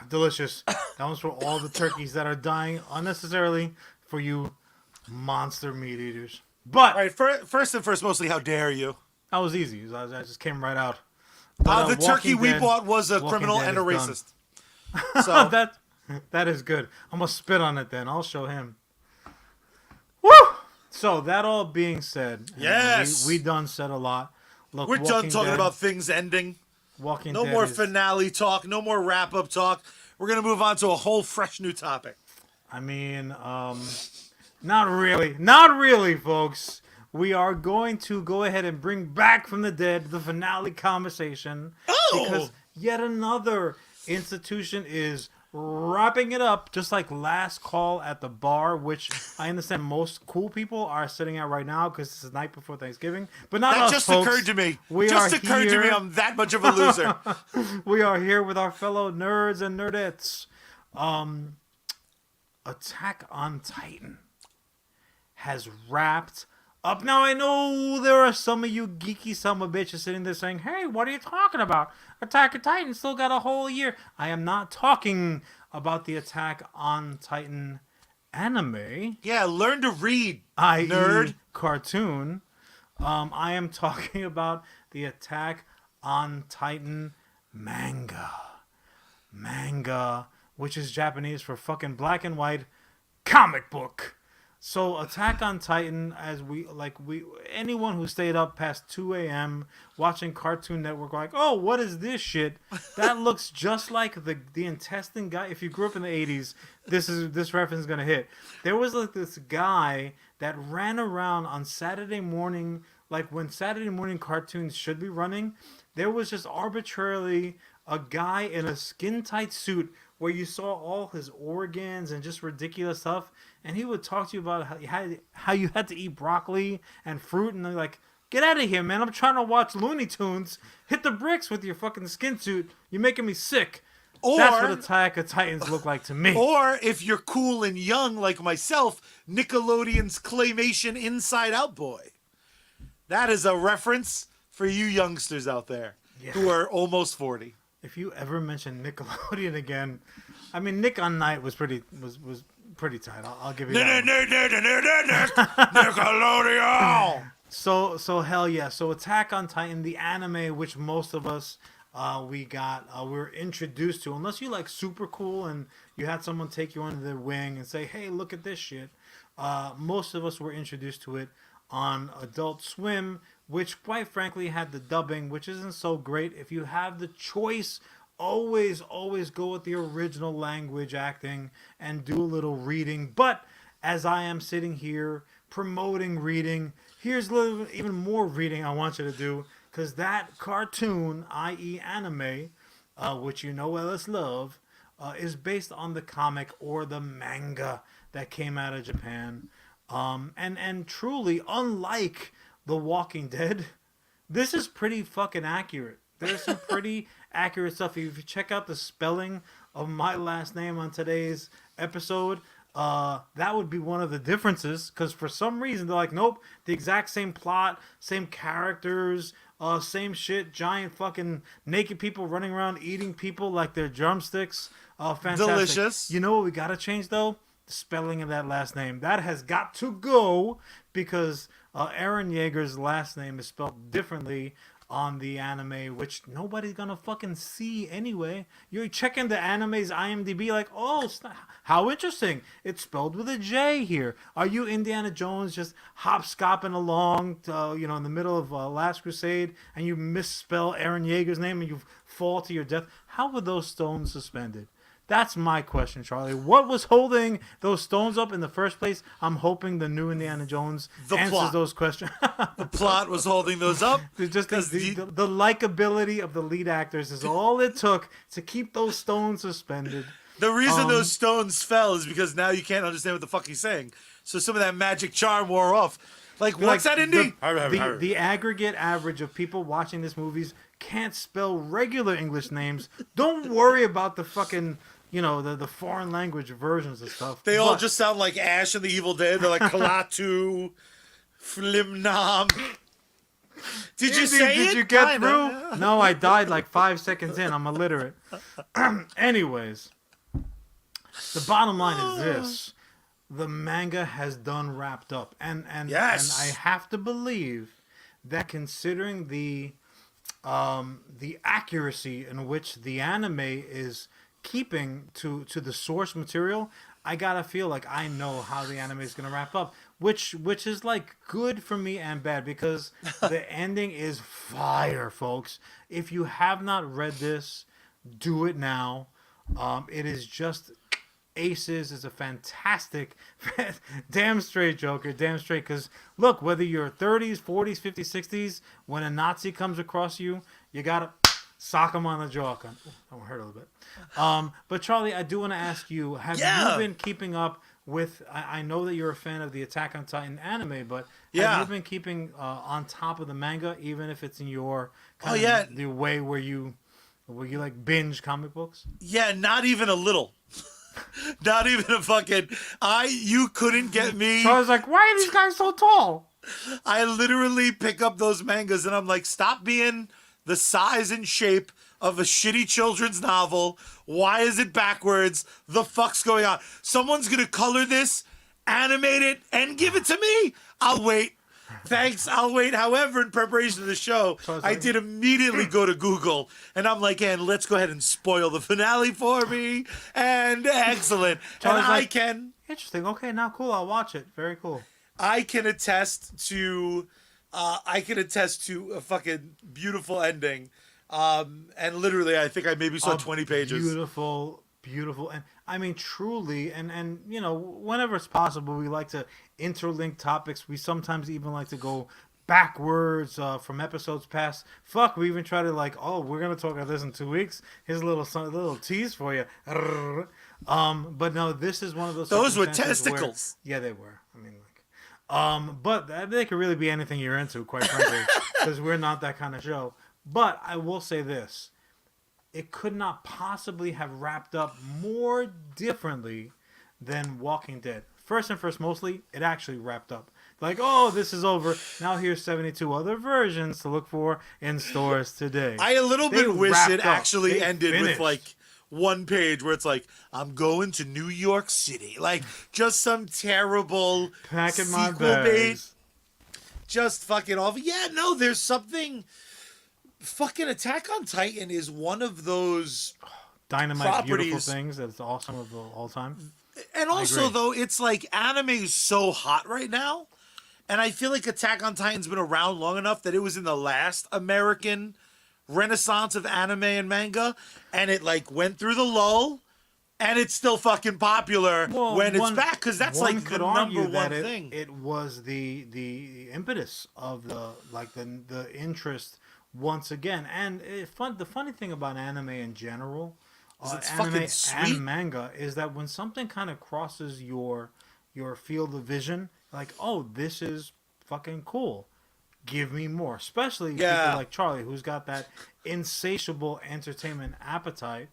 Speaker 1: Delicious. That one's for all the turkeys that are dying unnecessarily for you monster meat eaters. But
Speaker 2: All right, first and first, mostly, how dare you?
Speaker 1: that was easy. I just came right out.
Speaker 2: The turkey
Speaker 1: Walking
Speaker 2: we
Speaker 1: Dead-
Speaker 2: bought was a
Speaker 1: Walking
Speaker 2: criminal
Speaker 1: Dead
Speaker 2: and a
Speaker 1: is done.
Speaker 2: racist. So
Speaker 1: that is good. I'm gonna spit on it then. I'll show him. Woo! So that all being said, and
Speaker 2: Yes!
Speaker 1: we done said a lot. Look,
Speaker 2: we're done
Speaker 1: Walking
Speaker 2: talking
Speaker 1: Dead-
Speaker 2: about things ending.
Speaker 1: Walking
Speaker 2: No
Speaker 1: Dead
Speaker 2: more
Speaker 1: is-
Speaker 2: finale talk. No more wrap-up talk. We're going to move on to a whole fresh new topic.
Speaker 1: I mean, not really, folks. We are going to go ahead and bring back from the dead the finale conversation.
Speaker 2: Oh!
Speaker 1: Because yet another institution is wrapping it up, just like Last Call at the Bar, which I understand most cool people are sitting at right now because it's the night before Thanksgiving. But not
Speaker 2: That
Speaker 1: us,
Speaker 2: just
Speaker 1: folks.
Speaker 2: occurred to me.
Speaker 1: We
Speaker 2: Just
Speaker 1: are
Speaker 2: occurred to me.
Speaker 1: here.
Speaker 2: I'm that much of a loser.
Speaker 1: We are here with our fellow nerds and nerdettes. Attack on Titan has wrapped up. Now, I know there are some of you geeky son of a bitches sitting there saying, hey, what are you talking about? Attack on Titan still got a whole year. I am not talking about the Attack on Titan anime,
Speaker 2: Yeah, learn to read,
Speaker 1: i.e.
Speaker 2: nerd.
Speaker 1: cartoon. I am talking about the Attack on Titan manga. Manga, which is Japanese for fucking black and white comic book. So Attack on Titan, anyone who stayed up past 2 a.m. watching Cartoon Network, like, oh, what is this shit? That looks just like the intestine guy. If you grew up in the 80s, this reference is gonna hit. There was like this guy that ran around on Saturday morning, like when Saturday morning cartoons should be running. There was just arbitrarily a guy in a skin tight suit where you saw all his organs and just ridiculous stuff, and he would talk to you about how you had to eat broccoli and fruit, and they're like, get out of here, man, I'm trying to watch Looney Tunes. Hit the bricks with your fucking skin suit. You're making me sick. That's what Attack of Titans look like to me.
Speaker 2: Or if you're cool and young like myself, Nickelodeon's claymation Inside Out Boy. That is a reference for you youngsters out there who are almost 40.
Speaker 1: If you ever mention Nickelodeon again, I mean, Nick on Night was pretty tight. I'll give you that one.
Speaker 2: Nickelodeon.
Speaker 1: So hell yeah. So Attack on Titan, the anime, which most of us we were introduced to, unless you like super cool and you had someone take you under their wing and say, hey, look at this shit. Most of us were introduced to it on Adult Swim, which quite frankly had the dubbing, which isn't so great. If you have the choice, always go with the original language acting and do a little reading. But as I am sitting here promoting reading, here's a little even more reading I want you to do, because that cartoon, i.e. anime, which you know us love, is based on the comic or the manga that came out of Japan. And truly, unlike The Walking Dead, this is pretty fucking accurate. There's some pretty accurate stuff. If you check out the spelling of my last name on today's episode, that would be one of the differences. Because for some reason, they're like, nope, the exact same plot, same characters, same shit, giant fucking naked people running around eating people like they're drumsticks. Fantastic.
Speaker 2: Delicious.
Speaker 1: You know what we gotta change, though? The spelling of that last name. That has got to go, because Aaron Yeager's last name is spelled differently on the anime, which nobody's gonna fucking see anyway. You're checking the anime's IMDb like, oh, how interesting. It's spelled with a J here. Are you Indiana Jones just hopscopping along, in the middle of Last Crusade, and you misspell Eren Yeager's name and you fall to your death? How were those stones suspended? That's my question, Charlie. What was holding those stones up in the first place? I'm hoping the new Indiana Jones answers those questions.
Speaker 2: The plot was holding those up.
Speaker 1: Just the likability of the lead actors is all it took to keep those stones suspended.
Speaker 2: The reason those stones fell is because now you can't understand what the fuck he's saying. So some of that magic charm wore off. Like, what's that, Indy?
Speaker 1: The aggregate average of people watching this movies can't spell regular English names. Don't worry about the fucking... the foreign language versions of stuff.
Speaker 2: They all just sound like Ash and the Evil Dead. They're like Kalatu, Flimnam. Did you say it?
Speaker 1: Did you get through? No, I died like 5 seconds in. I'm illiterate. Anyways, the bottom line is this. The manga has done wrapped up. And
Speaker 2: yes.
Speaker 1: And I have to believe that considering the accuracy in which the anime is keeping to the source material, I gotta feel like I know how the anime is gonna wrap up, which is like good for me and bad, because the ending is fire, folks. If you have not read this, do it now. It is just aces. It's a fantastic, damn straight Joker, damn straight. Because look, whether you're 30s, 40s, 50s, 60s, when a Nazi comes across you, you gotta sock him on the jaw. That hurt a little bit. But Charlie, I do want to ask you, have you been keeping up with, I know that you're a fan of the Attack on Titan anime, but have you been keeping on top of the manga, even if it's in your the way where you like binge comic books?
Speaker 2: Yeah, not even a little. Not even a fucking... You couldn't get me.
Speaker 1: So I was like, why are these guys so tall?
Speaker 2: I literally pick up those mangas and I'm like, stop being the size and shape of a shitty children's novel. Why is it backwards? The fuck's going on? Someone's gonna color this, animate it, and give it to me. I'll wait. Thanks, I'll wait. However, in preparation of the show, I did immediately go to Google, and I'm like, and let's go ahead and spoil the finale for me. And excellent. And I can...
Speaker 1: Interesting. Okay, now cool. I'll watch it. Very cool.
Speaker 2: I can attest to a fucking beautiful ending. And literally, I think I maybe saw 20 pages.
Speaker 1: Beautiful. And I mean, truly, and whenever it's possible, we like to interlink topics. We sometimes even like to go backwards from episodes past. Fuck, we even try to we're going to talk about this in 2 weeks. Here's a little tease for you. But no, this is one of those...
Speaker 2: Those were testicles.
Speaker 1: Yeah, they were. I mean, but they could really be anything you're into, quite frankly, because we're not that kind of show. But I will say this. It could not possibly have wrapped up more differently than Walking Dead. First and first, mostly, it actually wrapped up. Like, oh, this is over. Now here's 72 other versions to look for in stores today.
Speaker 2: I a little bit wish it actually ended with, like, one page where it's like, I'm going to New York City. Like, just some terrible
Speaker 1: packing my
Speaker 2: sequel bait. Just fucking awful. Yeah, no, there's something... Fucking Attack on Titan is one of those
Speaker 1: dynamite
Speaker 2: properties.
Speaker 1: Beautiful things that's awesome of all time.
Speaker 2: And also, though, it's like anime is so hot right now. And I feel like Attack on Titan's been around long enough that it was in the last American renaissance of anime and manga. And it like went through the lull. And it's still fucking popular when it's back. Because that's like the number one thing.
Speaker 1: It was the impetus of the interest once again. And the funny thing about anime in general, anime and manga, is that when something kind of crosses your field of vision, like, oh, this is fucking cool, give me more. Especially people like Charlie, who's got that insatiable entertainment appetite.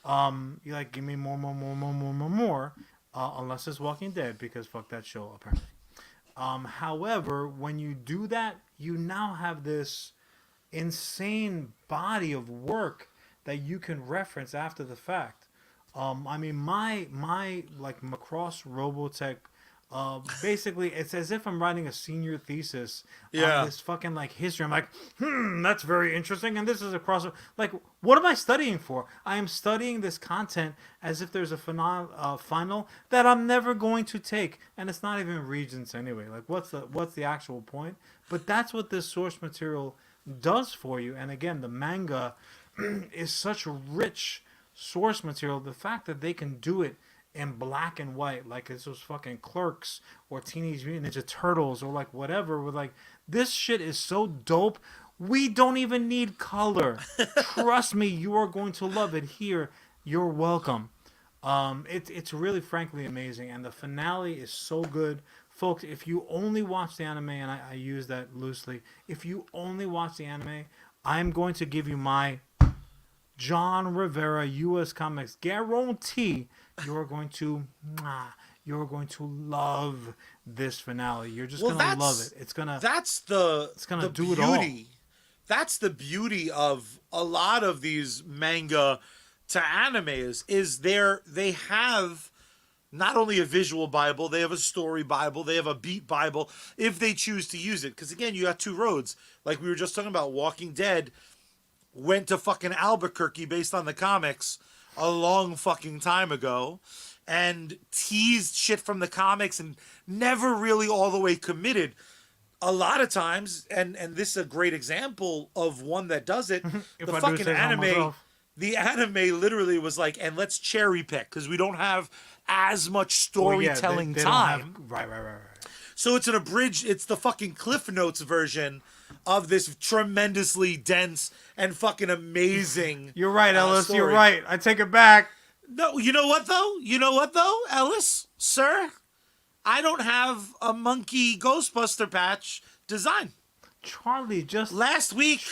Speaker 1: You like, give me more, unless it's Walking Dead, because fuck that show, apparently. However, when you do that, you now have this insane body of work that you can reference after the fact. I mean, my like Macross Robotech Basically, it's as if I'm writing a senior thesis
Speaker 2: Yeah.
Speaker 1: on this fucking like history. I'm like, that's very interesting, and this is a crossover. Like, what am I studying for? I am studying this content as if there's a final that I'm never going to take, and it's not even Regents anyway. Like, what's the actual point? But that's what this source material does for you. And again, the manga is such rich source material. The fact that they can do it in black and white, like it's those fucking Clerks or Teenage Mutant Ninja Turtles or like whatever. We're like, this shit is so dope. We don't even need color. Trust me, you are going to love it. Here, you're welcome. It's really frankly amazing, and the finale is so good, folks. If you only watch the anime, and I use that loosely, if you only watch the anime, I'm going to give you my John Rivera USComics guarantee you're going to love this finale. You're just gonna love it. It's gonna do it all.
Speaker 2: That's the beauty of a lot of these manga to animes is they have not only a visual Bible, they have a story Bible, they have a beat Bible if they choose to use it. Because again, you got two roads. Like we were just talking about, Walking Dead went to fucking Albuquerque based on the comics a long fucking time ago and teased shit from the comics and never really all the way committed. A lot of times, and this is a great example of one that does it, the fucking the anime literally was like, and let's cherry pick because we don't have as much storytelling time.
Speaker 1: Right.
Speaker 2: So it's an abridged, it's the fucking Cliff Notes version of this tremendously dense and fucking amazing.
Speaker 1: You're right, Ellis.
Speaker 2: Story.
Speaker 1: You're right. I take it back.
Speaker 2: No, you know what though, Ellis, sir? I don't have a monkey Ghostbuster patch design.
Speaker 1: Charlie is just
Speaker 2: last week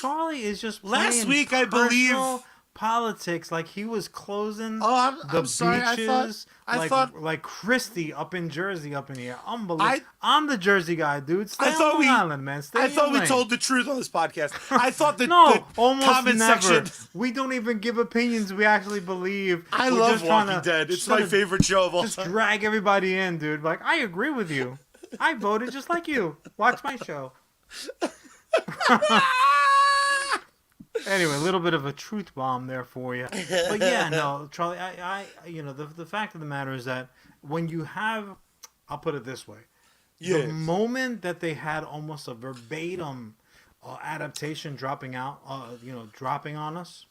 Speaker 2: I believe
Speaker 1: politics, like he was closing
Speaker 2: I'm sorry.
Speaker 1: beaches.
Speaker 2: I thought
Speaker 1: like Christie up in Jersey up in here. Unbelievable. I'm the Jersey guy, dude. Stay on Long Island, man.
Speaker 2: I thought we told the truth on this podcast. I thought that
Speaker 1: no,
Speaker 2: the
Speaker 1: almost
Speaker 2: comment
Speaker 1: never.
Speaker 2: section.
Speaker 1: We don't even give opinions we actually believe.
Speaker 2: I love Walking Dead. It's my favorite show of all
Speaker 1: just
Speaker 2: time.
Speaker 1: Just drag everybody in, dude. Like, I agree with you. I voted just like you. Watch my show. Anyway, a little bit of a truth bomb there for you. But yeah, no, Charlie, I the fact of the matter is that when you have, I'll put it this way, the moment that they had almost a verbatim adaptation dropping on us,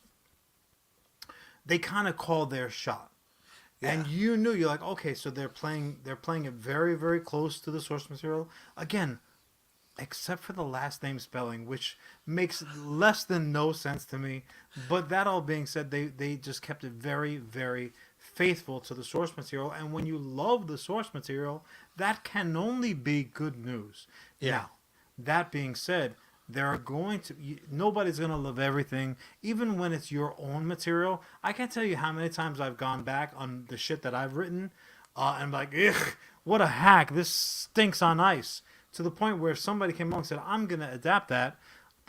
Speaker 1: they kind of called their shot. Yeah. And you knew, you're like, okay, so they're playing it very, very close to the source material. Again, except for the last name spelling, which makes less than no sense to me. But that all being said, they just kept it very, very faithful to the source material. And when you love the source material, that can only be good news.
Speaker 2: Yeah.
Speaker 1: Now, that being said, nobody's going to love everything, even when it's your own material. I can't tell you how many times I've gone back on the shit that I've written and I'm like, ugh, what a hack. This stinks on ice. To the point where if somebody came along and said, I'm going to adapt that,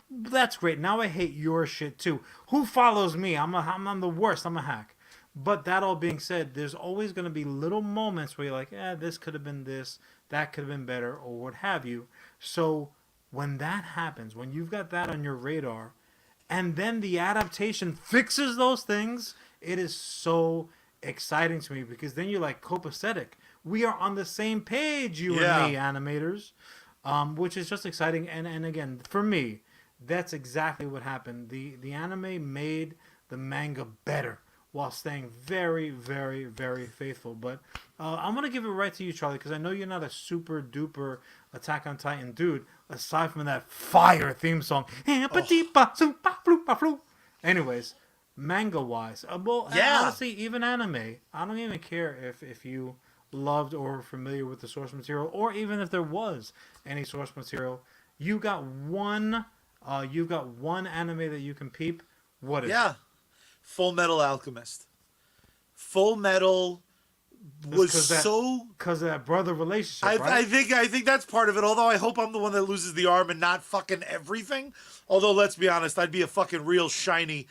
Speaker 1: that's great. Now I hate your shit too. Who follows me? I'm the worst. I'm a hack. But that all being said, there's always going to be little moments where you're like, this could have been this, that could have been better, or what have you. So when that happens, when you've got that on your radar, and then the adaptation fixes those things, it is so exciting to me because then you're like copacetic. We are on the same page, you and me, animators, which is just exciting. And again, for me, that's exactly what happened. The anime made the manga better while staying very, very, very faithful. But I'm going to give it right to you, Charlie, because I know you're not a super duper Attack on Titan dude, aside from that fire theme song. Anyways, manga-wise, honestly, even anime, I don't even care if you loved or familiar with the source material, or even if there was any source material. You got one anime that you can peep. What is it?
Speaker 2: Full Metal Alchemist. Full Metal was
Speaker 1: because of that brother relationship, right?
Speaker 2: I think that's part of it, although I hope I'm the one that loses the arm and not fucking everything. Although let's be honest, I'd be a fucking real shiny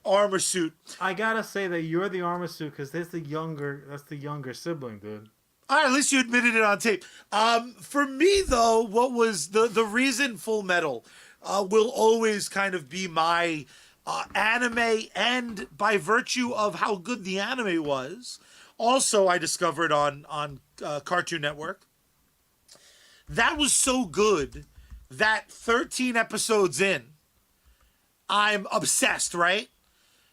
Speaker 2: armor suit.
Speaker 1: I gotta say that you're the armor suit because that's the younger sibling, dude.
Speaker 2: All right, at least you admitted it on tape. For me, though, what was the reason Full Metal will always kind of be my anime, and by virtue of how good the anime was, also I discovered on Cartoon Network. That was so good that 13 episodes in, I'm obsessed, right?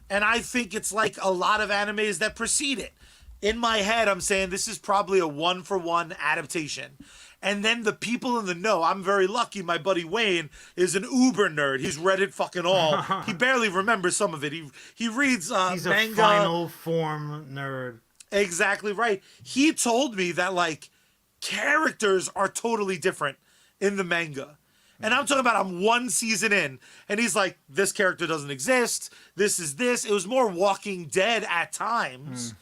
Speaker 2: And I think it's like a lot of animes that precede it. In my head, I'm saying this is probably a 1-for-1 adaptation. And then the people in the know, I'm very lucky. My buddy Wayne is an uber nerd. He's read it fucking all. He barely remembers some of it. He reads
Speaker 1: He's
Speaker 2: manga.
Speaker 1: a final form nerd.
Speaker 2: Exactly right. He told me that like characters are totally different in the manga. And I'm talking about I'm one season in, and he's like, this character doesn't exist. This is this. It was more Walking Dead at times.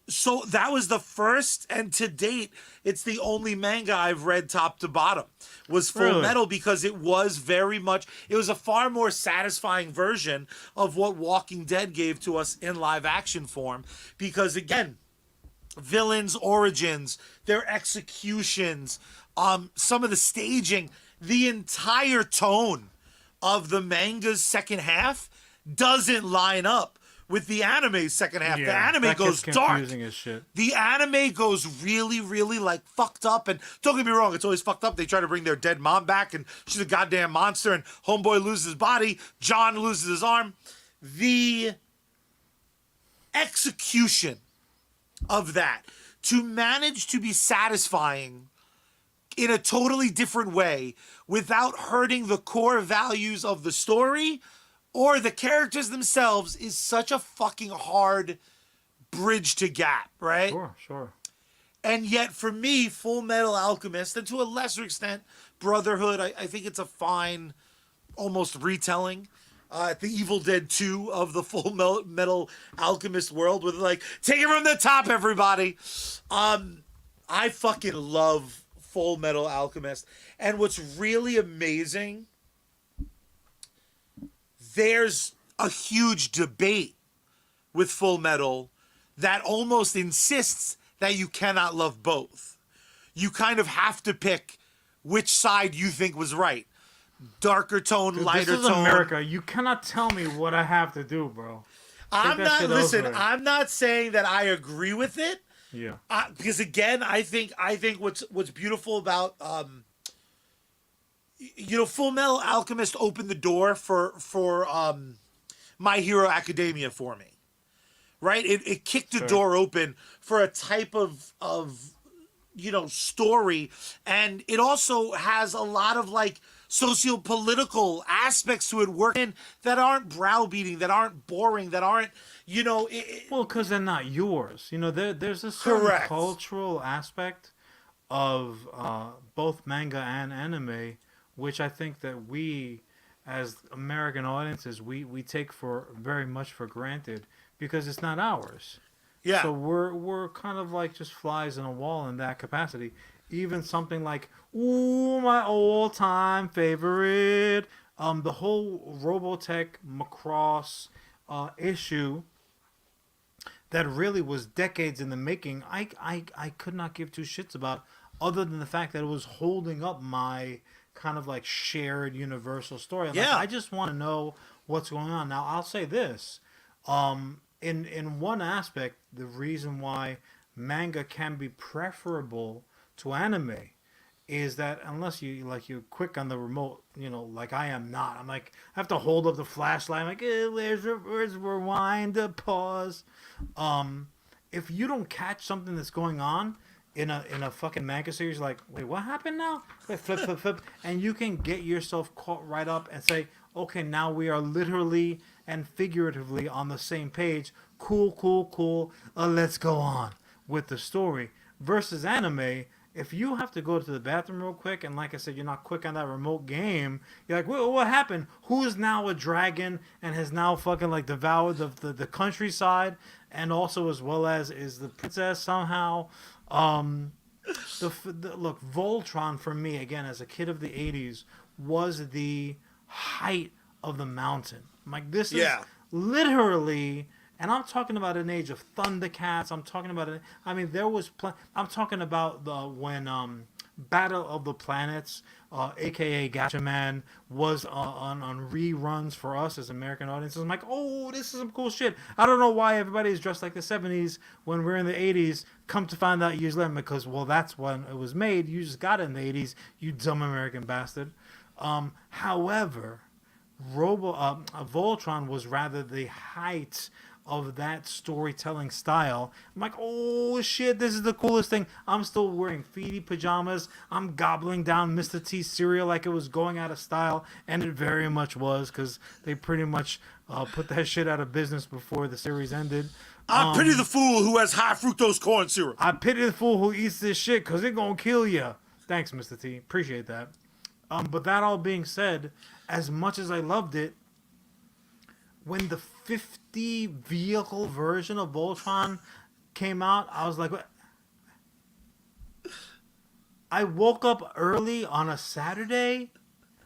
Speaker 2: So that was the first, and to date, it's the only manga I've read top to bottom, was Full Metal, because it was very much, it was a far more satisfying version of what Walking Dead gave to us in live action form. Because again, villains' origins, their executions, some of the staging, the entire tone of the manga's second half doesn't line up with the anime's second half. The anime goes dark.
Speaker 1: As shit.
Speaker 2: The anime goes really, really like fucked up. And don't get me wrong, it's always fucked up. They try to bring their dead mom back, and she's a goddamn monster. And homeboy loses his body. John loses his arm. The execution of that to manage to be satisfying in a totally different way without hurting the core values of the story or the characters themselves is such a fucking hard bridge to gap, right?
Speaker 1: Sure.
Speaker 2: And yet, for me, Full Metal Alchemist, and to a lesser extent, Brotherhood, I think it's a fine, almost retelling. The Evil Dead 2 of the Full Metal Alchemist world, with like, take it from the top, everybody. I fucking love Full Metal Alchemist. And what's really amazing, there's a huge debate with Full Metal that almost insists that you cannot love both. You kind of have to pick which side you think was right. Darker tone, lighter
Speaker 1: this is
Speaker 2: tone.
Speaker 1: America. You cannot tell me what I have to do, bro.
Speaker 2: I'm not saying that I agree with it.
Speaker 1: Yeah.
Speaker 2: Because again, I think what's beautiful about Full Metal Alchemist opened the door for My Hero Academia for me. Right? It kicked the door open for a type of story, and it also has a lot of like socio-political aspects to it working that aren't browbeating, that aren't boring, that aren't
Speaker 1: well, because they're not yours. There's a certain cultural aspect of both manga and anime, which I think that we, as American audiences, we take for very much for granted because it's not ours.
Speaker 2: Yeah.
Speaker 1: So we're kind of like just flies in a wall in that capacity. Even something like, ooh, my all-time favorite, the whole Robotech Macross issue that really was decades in the making, I could not give two shits about, other than the fact that it was holding up my kind of like shared universal story. Like, I just want to know what's going on. Now, I'll say this. In one aspect, the reason why manga can be preferable to anime is that unless you're quick on the remote, like I am not. I'm like, I have to hold up the flashlight. I'm like, where's rewind, pause. If you don't catch something that's going on in a fucking manga series, you're like, wait, what happened now? Wait, flip, and you can get yourself caught right up and say, okay, now we are literally and figuratively on the same page. Cool. Let's go on with the story. Versus anime, if you have to go to the bathroom real quick, and like I said, you're not quick on that remote game, you're like, what happened? Who is now a dragon and has now fucking like devoured the countryside, and also as well as is the princess somehow? Look, Voltron for me, again, as a kid of the 80s, was the height of the mountain. I'm like, this is literally And I'm talking about an age of Thundercats. I'm talking about it. I mean, there was. I'm talking about the when Battle of the Planets, aka Gatchaman, was on reruns for us as American audiences. I'm like, oh, this is some cool shit. I don't know why everybody is dressed like the 70s when we're in the 80s. Come to find out years later, because, well, that's when it was made. You just got it in the 80s, you dumb American bastard. However, Voltron was rather the height of that storytelling style. I'm like, oh shit, this is the coolest thing. I'm still wearing feety pajamas. I'm gobbling down Mr. T cereal like it was going out of style, and it very much was, because they pretty much put that shit out of business before the series ended.
Speaker 2: I pity the fool who has high fructose corn syrup.
Speaker 1: I pity the fool who eats this shit, because it gonna kill you. Thanks, Mr. T. Appreciate that. But that all being said, as much as I loved it, when the 50 vehicle version of Voltron came out, I was like, what? I woke up early on a Saturday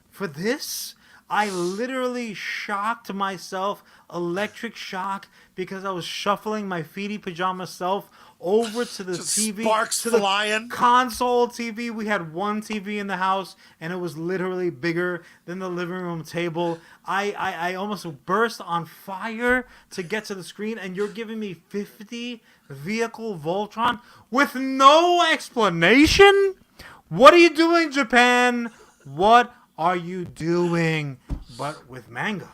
Speaker 1: for this? I literally shocked myself, electric shock, because I was shuffling my feety pajama self over to the TV,
Speaker 2: sparks
Speaker 1: to
Speaker 2: flying.
Speaker 1: the console TV. We had one TV in the house, and it was literally bigger than the living room table. I almost burst on fire to get to the screen, and you're giving me 50 vehicle Voltron with no explanation? What are you doing, Japan? What are you doing? But with manga.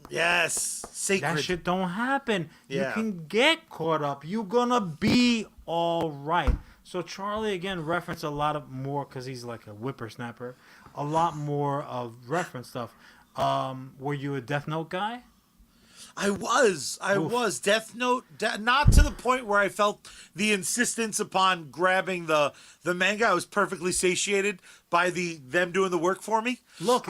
Speaker 2: Yes, sacred.
Speaker 1: That shit don't happen.
Speaker 2: Yeah.
Speaker 1: You can get caught up. You're gonna be all right. So Charlie again referenced a lot of more, because he's like a whippersnapper. A lot more of reference stuff. Were you a Death Note guy?
Speaker 2: I was
Speaker 1: Oof.
Speaker 2: Death Note, not to the point where I felt the insistence upon grabbing the manga. I was perfectly satiated by them doing the work for me.
Speaker 1: Look,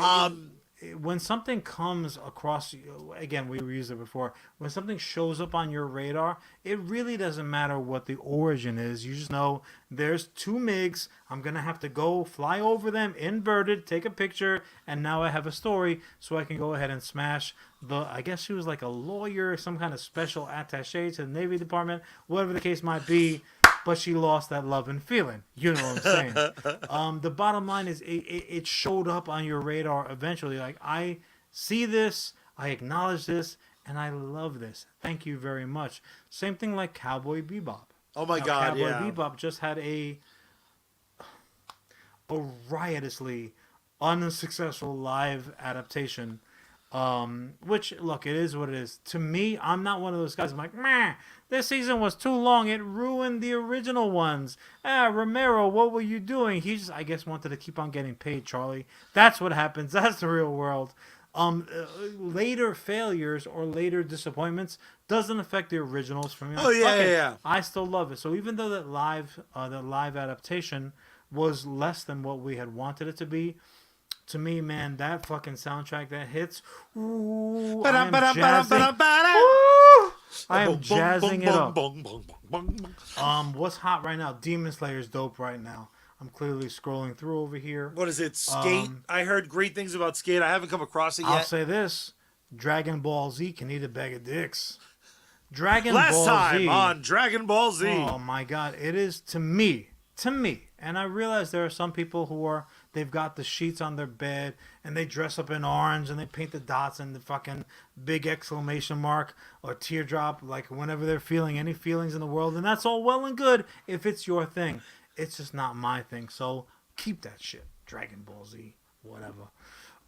Speaker 1: when something comes across you, again, we used it before, when something shows up on your radar, it really doesn't matter what the origin is. You just know there's two MiGs. I'm going to have to go fly over them, inverted, take a picture, and now I have a story, so I can go ahead and smash I guess she was like a lawyer, some kind of special attaché to the Navy Department, whatever the case might be. But she lost that love and feeling. You know what I'm saying? The bottom line is it showed up on your radar eventually. Like, I see this, I acknowledge this, and I love this. Thank you very much. Same thing like Cowboy Bebop.
Speaker 2: Oh my God,
Speaker 1: Cowboy
Speaker 2: yeah.
Speaker 1: Bebop just had a riotously unsuccessful live adaptation. Which, look, it is what it is. To me, I'm not one of those guys. I'm like, meh, this season was too long. It ruined the original ones. Romero, what were you doing? He just, I guess, wanted to keep on getting paid, Charlie. That's what happens. That's the real world. Later failures or later disappointments doesn't affect the originals for me.
Speaker 2: Oh, yeah, yeah.
Speaker 1: I still love it. So even though that live adaptation was less than what we had wanted it to be, to me, man, that fucking soundtrack that hits, ooh, I am jazzing it up. What's hot right now? Demon Slayer's dope right now. I'm clearly scrolling through over here.
Speaker 2: What is it? Skate? I heard great things about Skate. I haven't come across it yet.
Speaker 1: I'll say this. Dragon Ball Z can eat a bag of dicks. Dragon
Speaker 2: Last
Speaker 1: Ball
Speaker 2: time
Speaker 1: Z,
Speaker 2: on Dragon Ball Z.
Speaker 1: Oh my God. It is to me, and I realize there are some people who they've got the sheets on their bed and they dress up in orange and they paint the dots and the fucking big exclamation mark or teardrop, like whenever they're feeling any feelings in the world. And that's all well and good if it's your thing. It's just not my thing. So keep that shit. Dragon Ball Z, whatever.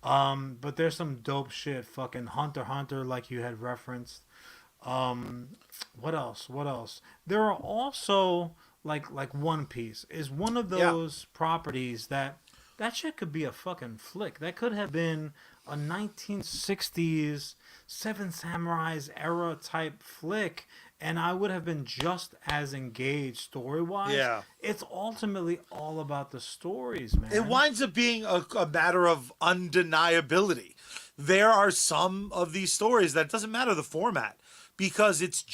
Speaker 1: But there's some dope shit. Fucking Hunter x Hunter, like you had referenced. What else? There are also like One Piece is one of those properties that shit could be a fucking flick. That could have been a 1960s Seven Samurais era type flick, and I would have been just as engaged story-wise.
Speaker 2: Yeah.
Speaker 1: It's ultimately all about the stories, man.
Speaker 2: It winds up being a matter of undeniability. There are some of these stories that doesn't matter the format, because it's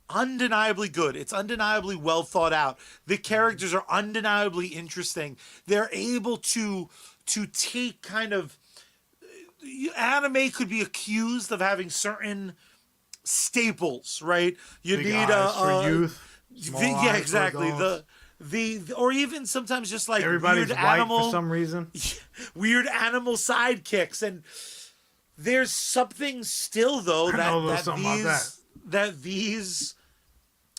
Speaker 2: undeniably good. It's undeniably well thought out. The characters are undeniably interesting. They're able to take kind of... Anime could be accused of having certain staples, right? You
Speaker 1: Big
Speaker 2: need
Speaker 1: eyes for youth. Small eyes
Speaker 2: yeah,
Speaker 1: for
Speaker 2: exactly.
Speaker 1: adults.
Speaker 2: The or even sometimes just like
Speaker 1: Everybody's
Speaker 2: weird
Speaker 1: white
Speaker 2: animal
Speaker 1: for some reason.
Speaker 2: weird animal sidekicks. And there's something still though
Speaker 1: I know a little something about
Speaker 2: that these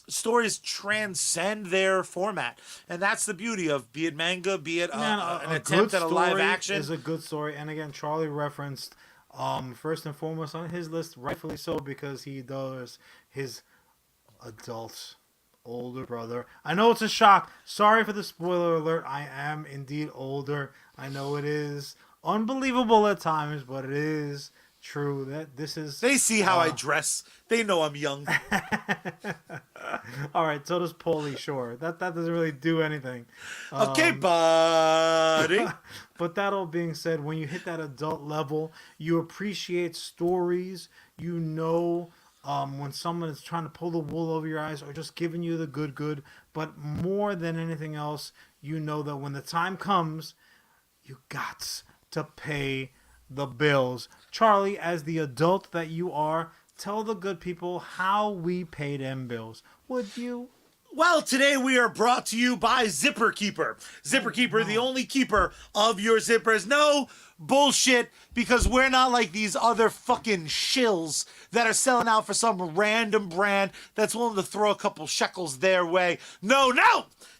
Speaker 2: stories transcend their format, and that's the beauty of be it manga, be it
Speaker 1: Man,
Speaker 2: an
Speaker 1: a
Speaker 2: attempt
Speaker 1: good
Speaker 2: at a live
Speaker 1: story
Speaker 2: action.
Speaker 1: is a good story. And again, Charlie referenced first and foremost on his list, rightfully so, because he does his adult older brother. I know it's a shock. Sorry for the spoiler alert. I am indeed older. I know it is unbelievable at times, but it is true that this is.
Speaker 2: They see how I dress. They know I'm young.
Speaker 1: All right, so does Paulie Shore. That doesn't really do anything.
Speaker 2: Okay, buddy.
Speaker 1: But that all being said, when you hit that adult level, you appreciate stories. You know when someone is trying to pull the wool over your eyes or just giving you the good. But more than anything else, you know that when the time comes, you got to pay the bills. Charlie, as the adult that you are, tell the good people how we pay them bills. Would you?
Speaker 2: Well, today we are brought to you by Zipper Keeper. Zipper Keeper, the only keeper of your zippers. No bullshit, because we're not like these other fucking shills that are selling out for some random brand that's willing to throw a couple shekels their way. No!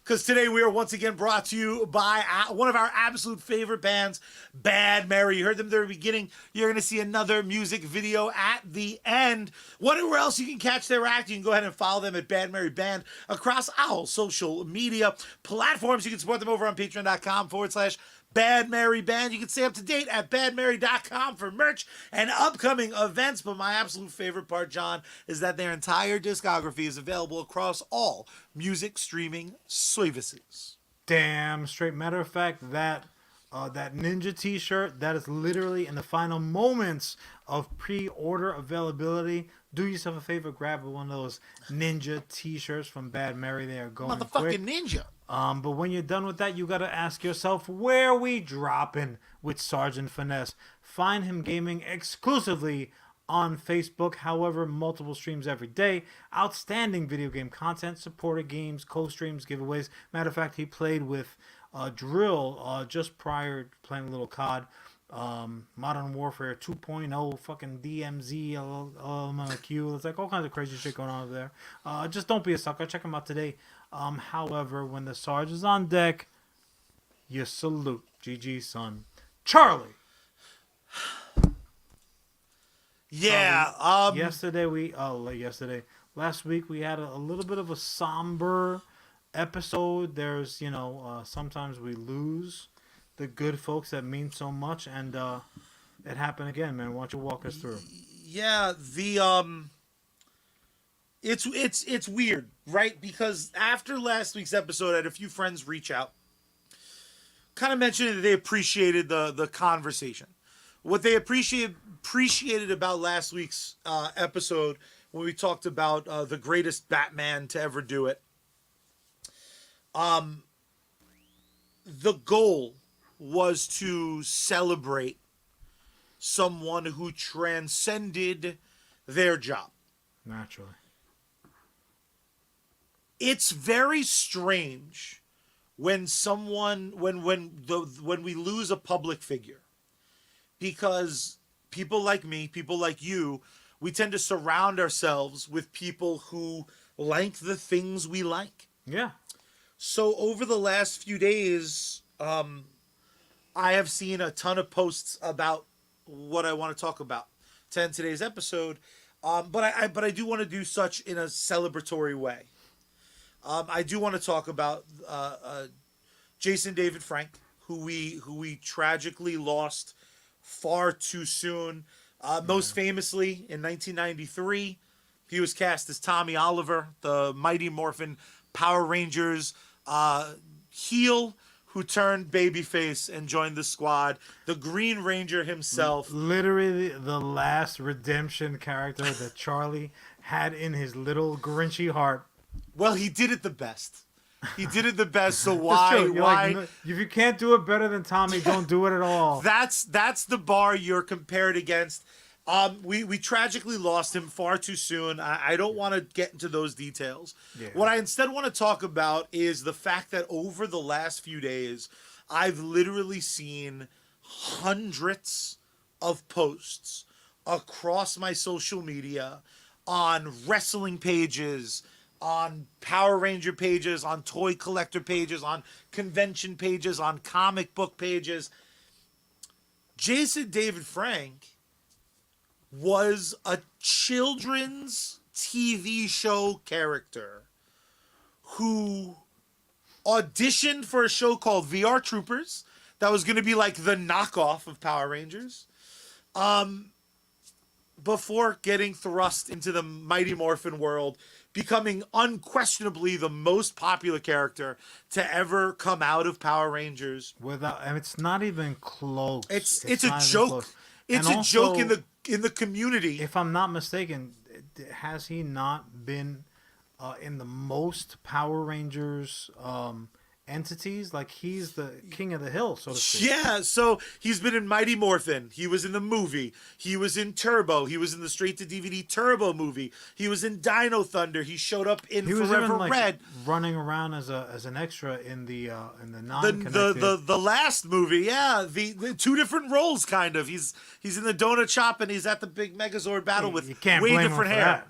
Speaker 2: Because today we are once again brought to you by one of our absolute favorite bands, Bad Mary. You heard them at the very beginning. You're going to see another music video at the end. Whatever else you can catch their act, you can go ahead and follow them at Bad Mary Band across all social media platforms. You can support them over on patreon.com/Bad Mary Band. You can stay up to date at badmary.com for merch and upcoming events. But my absolute favorite part, John, is that their entire discography is available across all music streaming services.
Speaker 1: Damn straight. Matter of fact, that Ninja t-shirt, that is literally in the final moments of pre-order availability. Do yourself a favor, grab one of those Ninja t-shirts from Bad Mary. They are going quick.
Speaker 2: Motherfucking ninja.
Speaker 1: But when you're done with that, you got to ask yourself, where we dropping with Sergeant Finesse? Find him gaming exclusively on Facebook. However, multiple streams every day. Outstanding video game content, supported games, co-streams, giveaways. Matter of fact, he played with Drill just prior to playing a little COD. Modern Warfare 2.0, fucking DMZ, LMQ. It's like all kinds of crazy shit going on over there. Just don't be a sucker. Check him out today. However, when the Sarge is on deck, you salute. GG, son. Charlie.
Speaker 2: Yeah.
Speaker 1: Last week we had a little bit of a somber episode. There's, sometimes we lose the good folks that mean so much, and it happened again, man. Why don't you walk us through?
Speaker 2: Yeah, it's weird, right? Because after last week's episode, I had a few friends reach out, kind of mentioning that they appreciated the conversation. What they appreciated about last week's episode, when we talked about the greatest Batman to ever do it, the goal was to celebrate someone who transcended their job.
Speaker 1: Naturally.
Speaker 2: It's very strange when we lose a public figure, because people like me, people like you, we tend to surround ourselves with people who like the things we like.
Speaker 1: Yeah.
Speaker 2: So over the last few days, I have seen a ton of posts about what I want to talk about to end today's episode. But I do want to do such in a celebratory way. I do want to talk about Jason David Frank, who we tragically lost far too soon. Most famously in 1993, he was cast as Tommy Oliver, the Mighty Morphin Power Rangers heel who turned babyface and joined the squad. The Green Ranger himself. Literally
Speaker 1: the last redemption character that Charlie had in his little Grinchy heart.
Speaker 2: Well, he did it the best. He did it the best, so why?
Speaker 1: Like, if you can't do it better than Tommy, don't do it at all.
Speaker 2: That's the bar you're compared against. We tragically lost him far too soon. I don't want to get into those details.
Speaker 1: Yeah.
Speaker 2: What I instead want to talk about is the fact that over the last few days, I've literally seen hundreds of posts across my social media on wrestling pages, on Power Ranger pages, on toy collector pages, on convention pages, on comic book pages. Jason David Frank was a children's TV show character who auditioned for a show called VR Troopers that was going to be like the knockoff of Power Rangers. Before getting thrust into the Mighty Morphin world, becoming unquestionably the most popular character to ever come out of Power Rangers.
Speaker 1: And it's not even close.
Speaker 2: It's a joke. It's a joke in the community.
Speaker 1: If I'm not mistaken, has he not been in the most Power Rangers entities? Like, he's the king of the hill, so to speak.
Speaker 2: Yeah, so he's been in Mighty Morphin. He was in the movie. He was in Turbo. He was in the straight-to-DVD Turbo movie. He was in Dino Thunder. He showed up in Forever Red.
Speaker 1: Running around as an extra in the non-connected.
Speaker 2: The last movie, yeah. The two different roles, kind of. He's in the Donut Shop, and he's at the big Megazord battle with way different hair.
Speaker 1: That.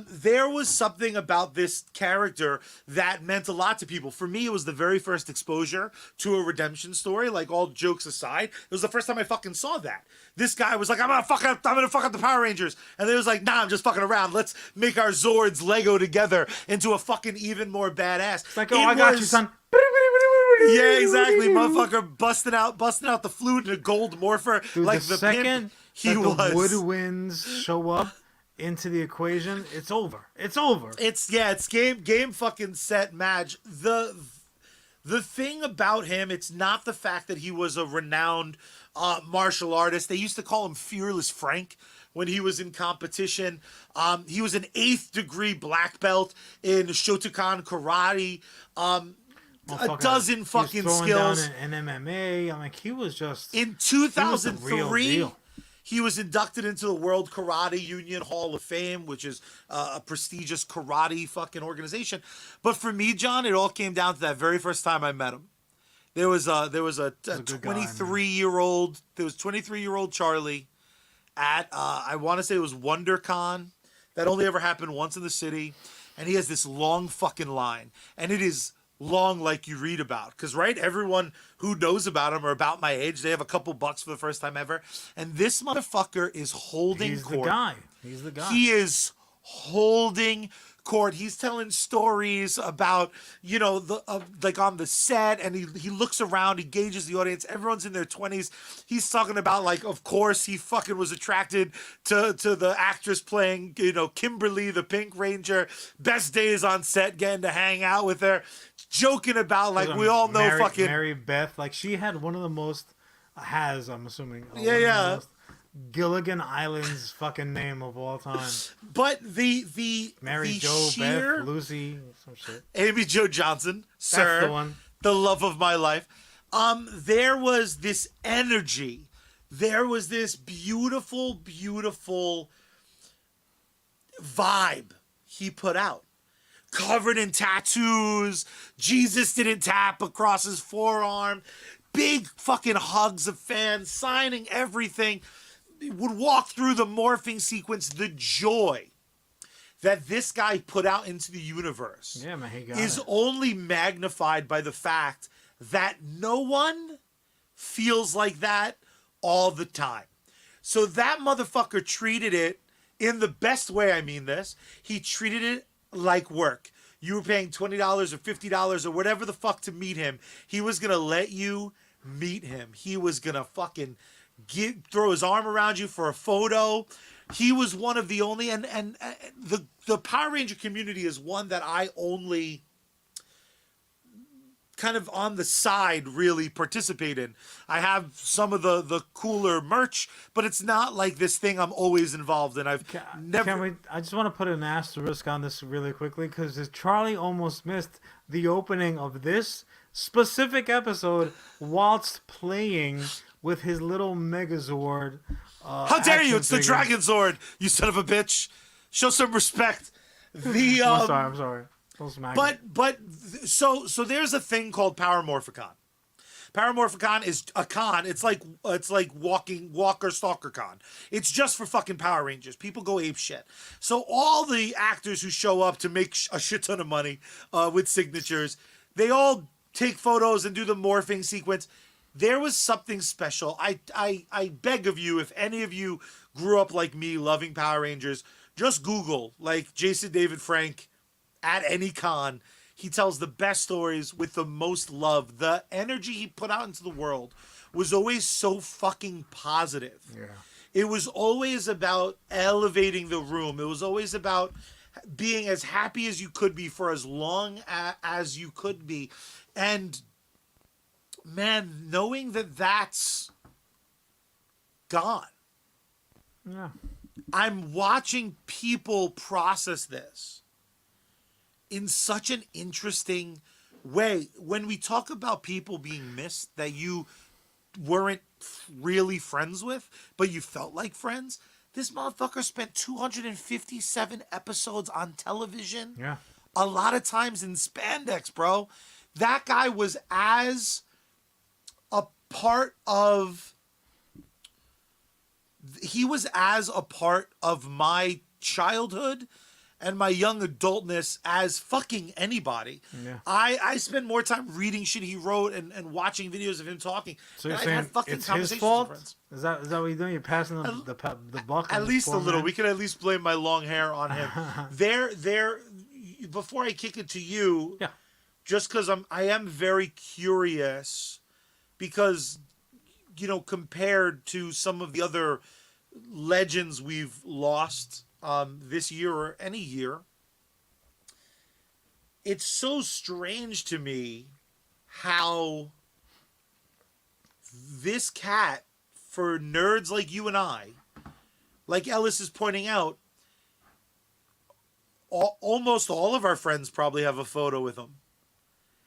Speaker 2: There was something about this character that meant a lot to people. For me, it was the very first exposure to a redemption story. Like, all jokes aside, it was the first time I fucking saw that. This guy was like, I'm gonna fuck up the Power Rangers. And they was like, nah, I'm just fucking around. Let's make our Zords Lego together into a fucking even more badass.
Speaker 1: It's like, I got you, son.
Speaker 2: Yeah, exactly. Motherfucker busting out the flute in a gold morpher.
Speaker 1: Dude,
Speaker 2: like
Speaker 1: the
Speaker 2: second
Speaker 1: the woodwinds show up into the equation, it's over.
Speaker 2: It's game fucking set match. The thing about him, it's not the fact that he was a renowned martial artist. They used to call him Fearless Frank when he was in competition. He was an 8th degree black belt in Shotokan karate. A dozen fucking skills.
Speaker 1: Down in MMA. I mean, he was just
Speaker 2: in 2003.
Speaker 1: He was the real deal.
Speaker 2: He was inducted into the World Karate Union Hall of Fame, which is a prestigious karate fucking organization. But for me, John, it all came down to that very first time I met him. There was a 23-year-old Charlie at I want to say it was WonderCon. That only ever happened once in the city, and he has this long fucking line, and it is long like you read about, because right, everyone who knows about him are about my age. They have a couple bucks for the first time ever, and this motherfucker is holding court.
Speaker 1: He's the guy.
Speaker 2: He is holding court. He's telling stories about, like on the set, and he looks around, he gauges the audience. Everyone's in their 20s. He's talking about, like, of course he fucking was attracted to the actress playing, Kimberly the Pink Ranger. Best days on set, getting to hang out with her, joking about, like, we all know fucking
Speaker 1: Mary Beth. Like, she had one of the most I'm assuming.
Speaker 2: Yeah.
Speaker 1: Gilligan Island's fucking name of all time.
Speaker 2: But the
Speaker 1: Mary
Speaker 2: the
Speaker 1: Jo,
Speaker 2: sheer,
Speaker 1: Beth, Lucy, some shit.
Speaker 2: Amy Jo Johnson, sir,
Speaker 1: that's the one.
Speaker 2: The love of my life. There was this energy. There was this beautiful, beautiful vibe he put out. Covered in tattoos. Jesus didn't tap across his forearm. Big fucking hugs of fans, signing everything. Would walk through the morphing sequence. The joy that this guy put out into the universe is only magnified by the fact that no one feels like that all the time. So that motherfucker treated it in the best way. I mean this. He treated it like work. You were paying $20 or $50 or whatever the fuck to meet him. He was going to let you meet him. He was going to fucking throw his arm around you for a photo. He was one of the only, and the Power Ranger community is one that I only kind of on the side really participate in. I have some of the cooler merch, but it's not like this thing I'm always involved in. I
Speaker 1: just want to put an asterisk on this really quickly, because Charlie almost missed the opening of this specific episode whilst playing with his little Megazord.
Speaker 2: How dare you? It's the
Speaker 1: figure.
Speaker 2: Dragon Zord, you son of a bitch. Show some respect. The
Speaker 1: I'm sorry. Don't smack it.
Speaker 2: So there's a thing called Power Morphicon. Power Morphicon is a con. It's like Walker Stalker Con. It's just for fucking Power Rangers. People go ape shit. So all the actors who show up to make a shit ton of money with signatures, they all take photos and do the morphing sequence. There was something special. I beg of you, if any of you grew up like me loving Power Rangers, just Google like Jason David Frank at any con. He tells the best stories with the most love. The energy he put out into the world was always so fucking positive.
Speaker 1: Yeah.
Speaker 2: It was always about elevating the room. It was always about being as happy as you could be for as long as you could be. And man, knowing that that's gone.
Speaker 1: Yeah.
Speaker 2: I'm watching people process this in such an interesting way. When we talk about people being missed that you weren't really friends with, but you felt like friends, this motherfucker spent 257 episodes on television.
Speaker 1: Yeah.
Speaker 2: A lot of times in spandex, bro. That guy was as a part of my childhood and my young adultness as fucking anybody.
Speaker 1: Yeah.
Speaker 2: I spend more time reading shit he wrote and watching videos of him talking.
Speaker 1: So you're
Speaker 2: I've
Speaker 1: saying
Speaker 2: had fucking
Speaker 1: it's his
Speaker 2: conversations
Speaker 1: fault?
Speaker 2: with friends.
Speaker 1: Is that what you're doing? You're passing the buck?
Speaker 2: At
Speaker 1: on
Speaker 2: least
Speaker 1: this
Speaker 2: a
Speaker 1: poor
Speaker 2: little.
Speaker 1: man?
Speaker 2: We can at least blame my long hair on him. Before I kick it to you,
Speaker 1: Yeah.
Speaker 2: just because I am very curious, because, you know, compared to some of the other legends we've lost this year or any year, it's so strange to me how this cat, for nerds like you and I, like Ellis is pointing out, almost all of our friends probably have a photo with him.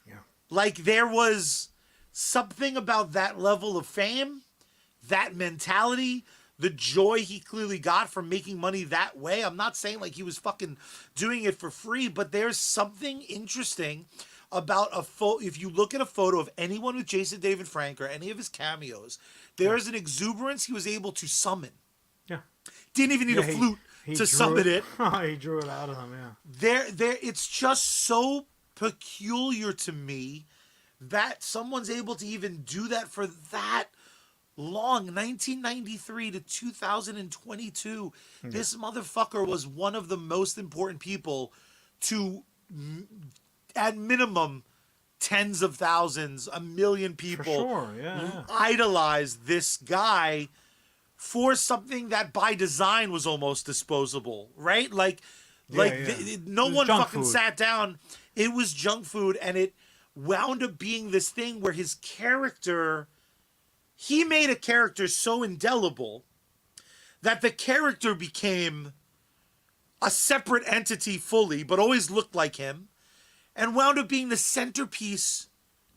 Speaker 1: Yeah.
Speaker 2: Like there was something about that level of fame, that mentality, the joy he clearly got from making money that way. I'm not saying like he was fucking doing it for free, but there's something interesting about a photo. If you look at a photo of anyone with Jason David Frank or any of his cameos, there's an exuberance he was able to summon.
Speaker 1: Yeah.
Speaker 2: Didn't even need a flute to summon it.
Speaker 1: He drew it out of him, yeah.
Speaker 2: It's just so peculiar to me that someone's able to even do that for that long. 1993 to 2022. Yeah. This motherfucker was one of the most important people to, at minimum, tens of thousands, 1 million people idolize this guy for something that by design was almost disposable, right? No one fucking sat down. It was junk food, and it wound up being this thing where his character, he made a character so indelible that the character became a separate entity fully, but always looked like him, and wound up being the centerpiece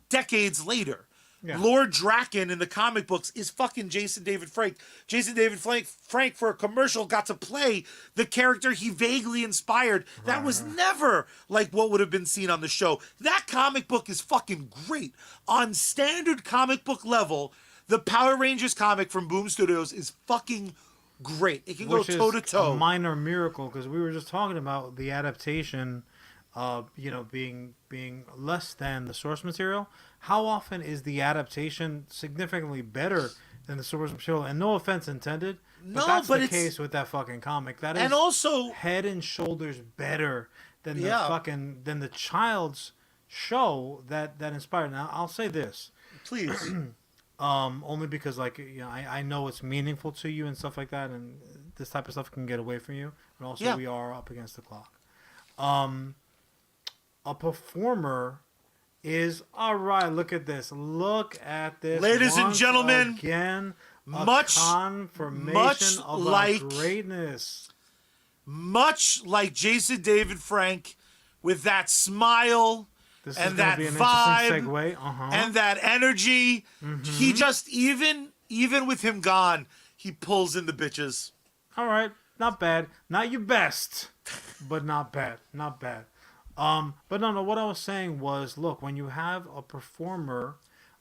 Speaker 2: decades later. Yeah. Lord Draken in the comic books is fucking Jason David Frank. Jason David Frank for a commercial got to play the character he vaguely inspired. That was never like what would have been seen on the show. That comic book is fucking great. On standard comic book level, the Power Rangers comic from Boom Studios is fucking great. It can go toe to toe.
Speaker 1: A minor miracle, because we were just talking about the adaptation, being less than the source material. How often is the adaptation significantly better than the source material? And no offense intended, but that's the case with that fucking comic. That is, and also head and shoulders better than than the child's show that inspired. Now I'll say this,
Speaker 2: please.
Speaker 1: Only because I know it's meaningful to you and stuff like that, and this type of stuff can get away from you. But also we are up against the clock. A performer is all right. Look at this. Look at this,
Speaker 2: ladies and gentlemen.
Speaker 1: Again, confirmation of our greatness.
Speaker 2: Much like Jason David Frank, with that smile. And that vibe, and that energy, he just, even even with him gone, he pulls in the bitches.
Speaker 1: All right, not bad. Not your best, but not bad. Not bad. But no. What I was saying was, look, when you have a performer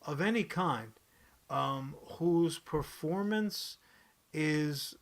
Speaker 1: of any kind, whose performance is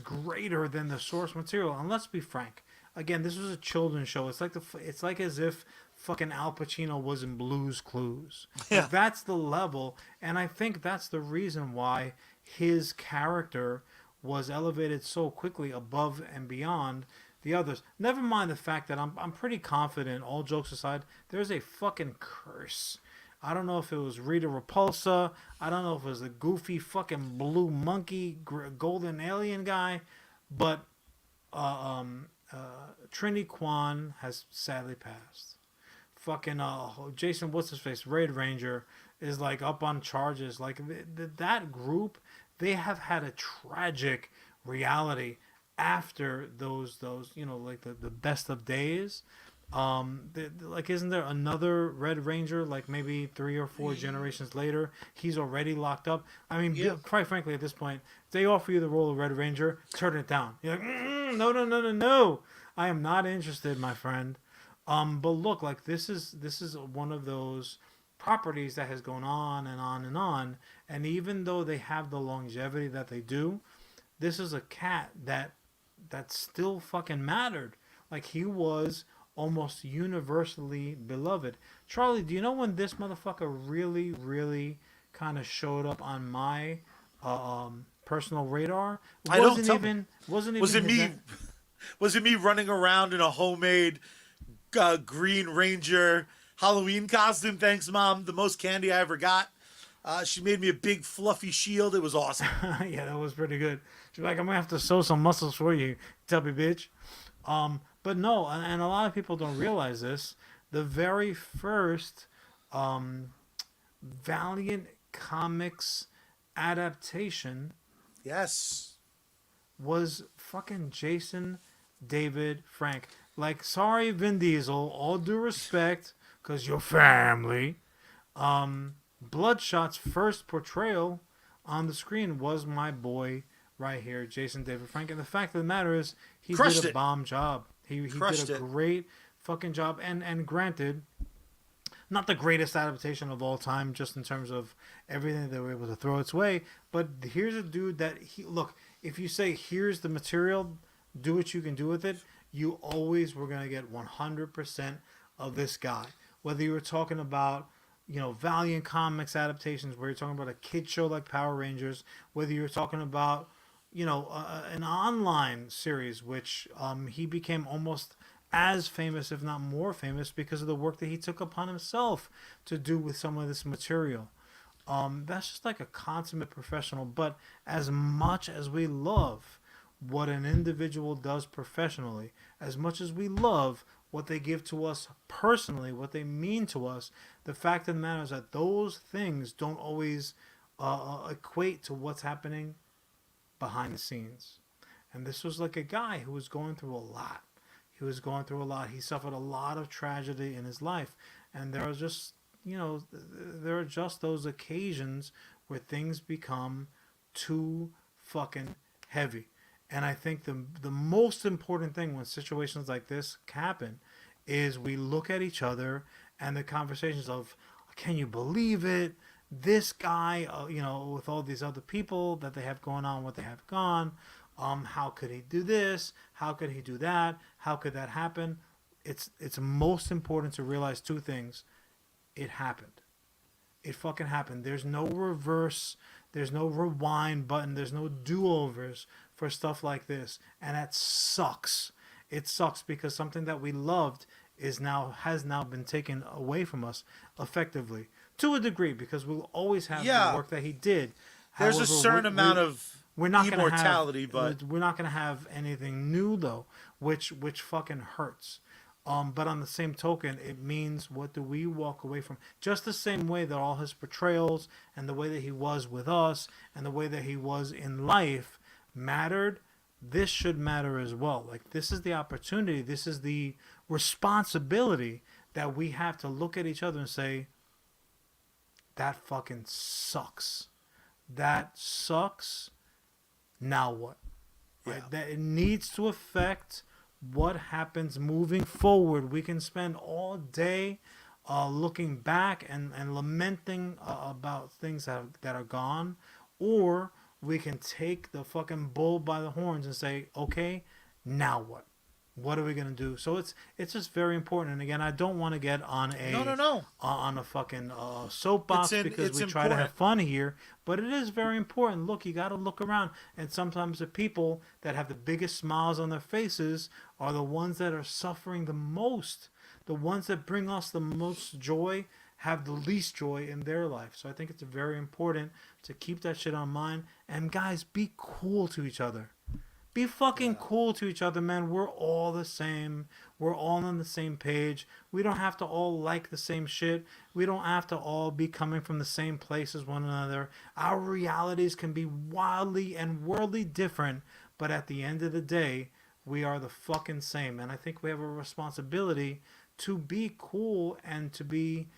Speaker 1: greater than the source material, and let's be frank. Again, this was a children's show. It's like as if fucking Al Pacino was in Blue's Clues.
Speaker 2: Yeah.
Speaker 1: Like, that's the level, and I think that's the reason why his character was elevated so quickly above and beyond the others. Never mind the fact that I'm pretty confident, all jokes aside, there's a fucking curse. I don't know if it was Rita Repulsa. I don't know if it was the goofy fucking blue monkey golden alien guy, but Trini Kwan has sadly passed. Fucking Jason, what's his face, Red Ranger, is like up on charges. Like that group, they have had a tragic reality after those like the best of days. Like, isn't there another Red Ranger, like maybe 3 or 4 generations later? He's already locked up. I mean,
Speaker 2: Yeah.
Speaker 1: quite frankly, at this point, if they offer you the role of Red Ranger, turn it down. You're like, no. I am not interested, my friend. But look, like this is one of those properties that has gone on and on and on. And even though they have the longevity that they do, this is a cat that still fucking mattered. Like, he was almost universally beloved. Charlie, do you know when this motherfucker really, really kind of showed up on my personal radar?
Speaker 2: I don't tell
Speaker 1: Wasn't even
Speaker 2: Was it
Speaker 1: his
Speaker 2: me? Was it me running around in a homemade Green Ranger Halloween costume? Thanks, Mom. The most candy I ever got. She made me a big fluffy shield. It was awesome.
Speaker 1: Yeah, that was pretty good. She's like, I'm gonna have to sew some muscles for you, tubby bitch. But no, and a lot of people don't realize this. The very first Valiant Comics adaptation
Speaker 2: Yes.
Speaker 1: was fucking Jason David Frank. Like, sorry, Vin Diesel, all due respect, because you're family. Bloodshot's first portrayal on the screen was my boy right here, Jason David Frank. And the fact of the matter is, he did a bomb job. He did a great fucking job. And granted, not the greatest adaptation of all time, just in terms of everything they were able to throw its way. But here's a dude that look. If you say here's the material, do what you can do with it, you always were gonna get 100% of this guy. Whether you were talking about Valiant Comics adaptations, where you're talking about a kid show like Power Rangers, whether you're talking about an online series, which he became almost as famous, if not more famous, because of the work that he took upon himself to do with some of this material. That's just like a consummate professional. But as much as we love what an individual does professionally, as much as we love what they give to us personally, what they mean to us, the fact of the matter is that those things don't always equate to what's happening behind the scenes. And this was like a guy who was going through a lot. He suffered a lot of tragedy in his life. And there are just, those occasions where things become too fucking heavy. And I think the most important thing when situations like this happen is we look at each other and the conversations of, can you believe it? This guy, with all these other people that they have going on, what they have gone, how could he do this? How could he do that? How could that happen? It's most important to realize two things. It happened. It fucking happened. There's no reverse. There's no rewind button. There's no do-overs for stuff like this. And that sucks. It sucks because something that we loved has now been taken away from us effectively. To a degree, because we'll always have the work that he did.
Speaker 2: There's
Speaker 1: However,
Speaker 2: a certain amount of immortality,
Speaker 1: but we're not going to have anything new though, which fucking hurts. But on the same token, it means, what do we walk away from? Just the same way that all his portrayals and the way that he was with us and the way that he was in life mattered, this should matter as well. Like, this is the opportunity, this is the responsibility that we have to look at each other and say, that fucking sucks. that sucks. Now what?
Speaker 2: Yeah.
Speaker 1: Right? That it needs to affect what happens moving forward. We can spend all day looking back and lamenting about things that are gone, or we can take the fucking bull by the horns and say, okay, now what? What are we gonna do? So it's just very important. And again, I don't want to get on a
Speaker 2: No.
Speaker 1: on a fucking soapbox because we try to have fun here, but it is very important. Look, you got to look around, and sometimes the people that have the biggest smiles on their faces are the ones that are suffering the most. The ones that bring us the most joy have the least joy in their life. So I think it's very important to keep that shit on mind. And guys, be cool to each other. Be fucking cool to each other, man. We're all the same. We're all on the same page. We don't have to all like the same shit. We don't have to all be coming from the same place as one another. Our realities can be wildly and worldly different, but at the end of the day, we are the fucking same. And I think we have a responsibility to be cool and to be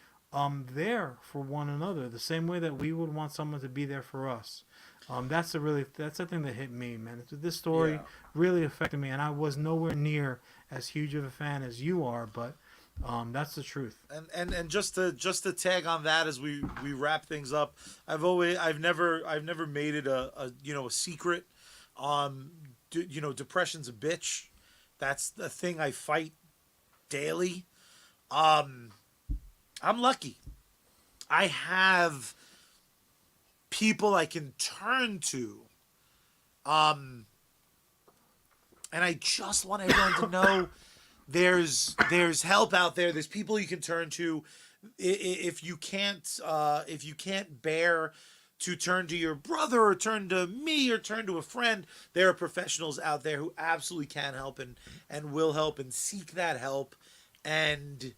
Speaker 1: there for one another, the same way that we would want someone to be there for us. That's the thing that hit me, man. This story really affected me, and I was nowhere near as huge of a fan as you are, but that's the truth.
Speaker 2: And just to tag on that as we wrap things up, I've never made it a secret. Depression's a bitch. That's the thing I fight daily. I'm lucky. I have people I can turn to. And I just want everyone to know there's help out there. There's people you can turn to. If you can't bear to turn to your brother or turn to me or turn to a friend, there are professionals out there who absolutely can help and will help and seek that help. And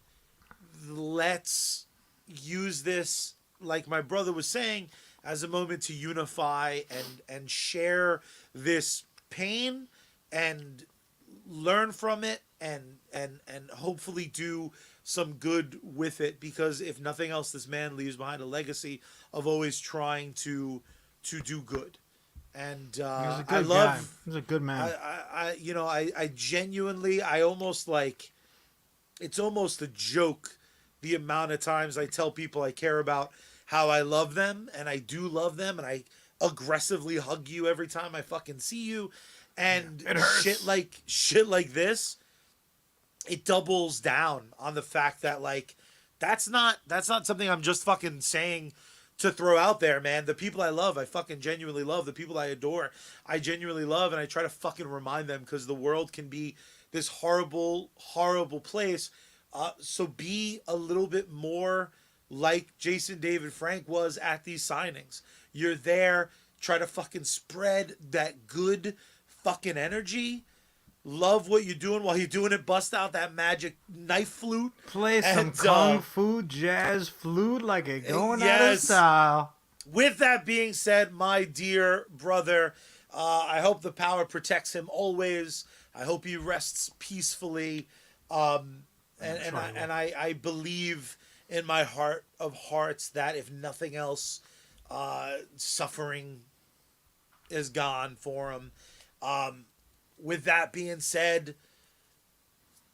Speaker 2: let's use this, like my brother was saying, as a moment to unify and share this pain and learn from it and hopefully do some good with it, because if nothing else, this man leaves behind a legacy of always trying to do good. And
Speaker 1: He was a good guy. He was a good man.
Speaker 2: I genuinely, I almost like, it's almost a joke the amount of times I tell people I care about how I love them, and I do love them, and I aggressively hug you every time I fucking see you, and shit like this, it doubles down on the fact that, like, that's not something I'm just fucking saying to throw out there, man. The people I love, I fucking genuinely love. The people I adore, I genuinely love, and I try to fucking remind them, because the world can be this horrible, horrible place. So be a little bit more like Jason David Frank was at these signings. You're there, try to fucking spread that good fucking energy. Love what you're doing while you're doing it. Bust out that magic knife flute.
Speaker 1: Play some kung fu jazz flute like it going out of style.
Speaker 2: With that being said, my dear brother, I hope the power protects him always. I hope he rests peacefully. And I believe in my heart of hearts that if nothing else, suffering is gone for him. With that being said,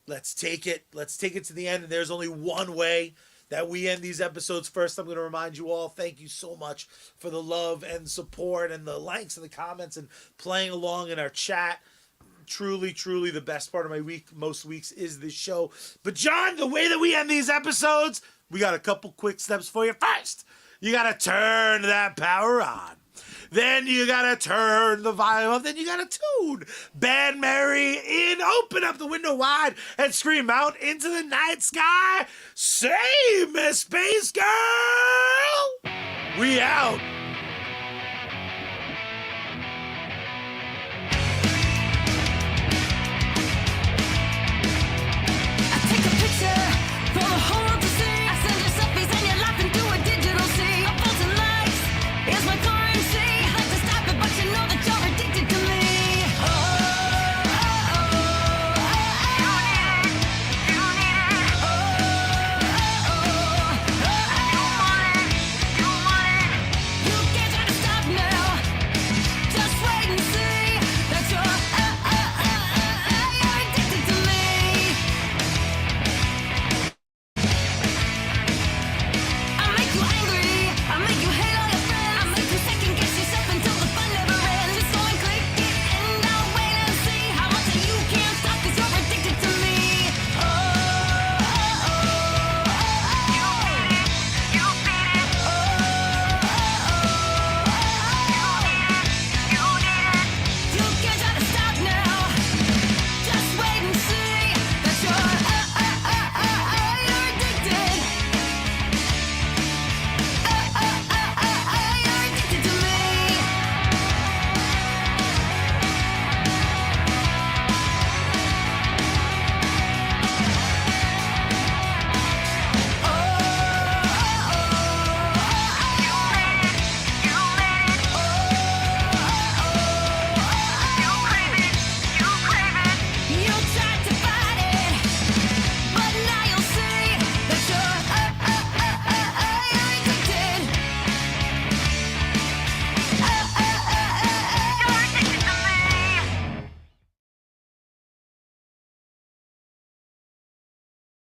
Speaker 2: let's take it to the end. And there's only one way that we end these episodes. First, I'm going to remind you all, thank you so much for the love and support and the likes and the comments and playing along in our chat. Truly, truly the best part of my week, most weeks, is this show. But John, the way that we end these episodes, we got a couple quick steps for you. First, you got to turn that power on. Then you got to turn the volume up. Then you got to tune Ben Mary in. Open up the window wide and scream out into the night sky. Say, Miss Space Girl, we out.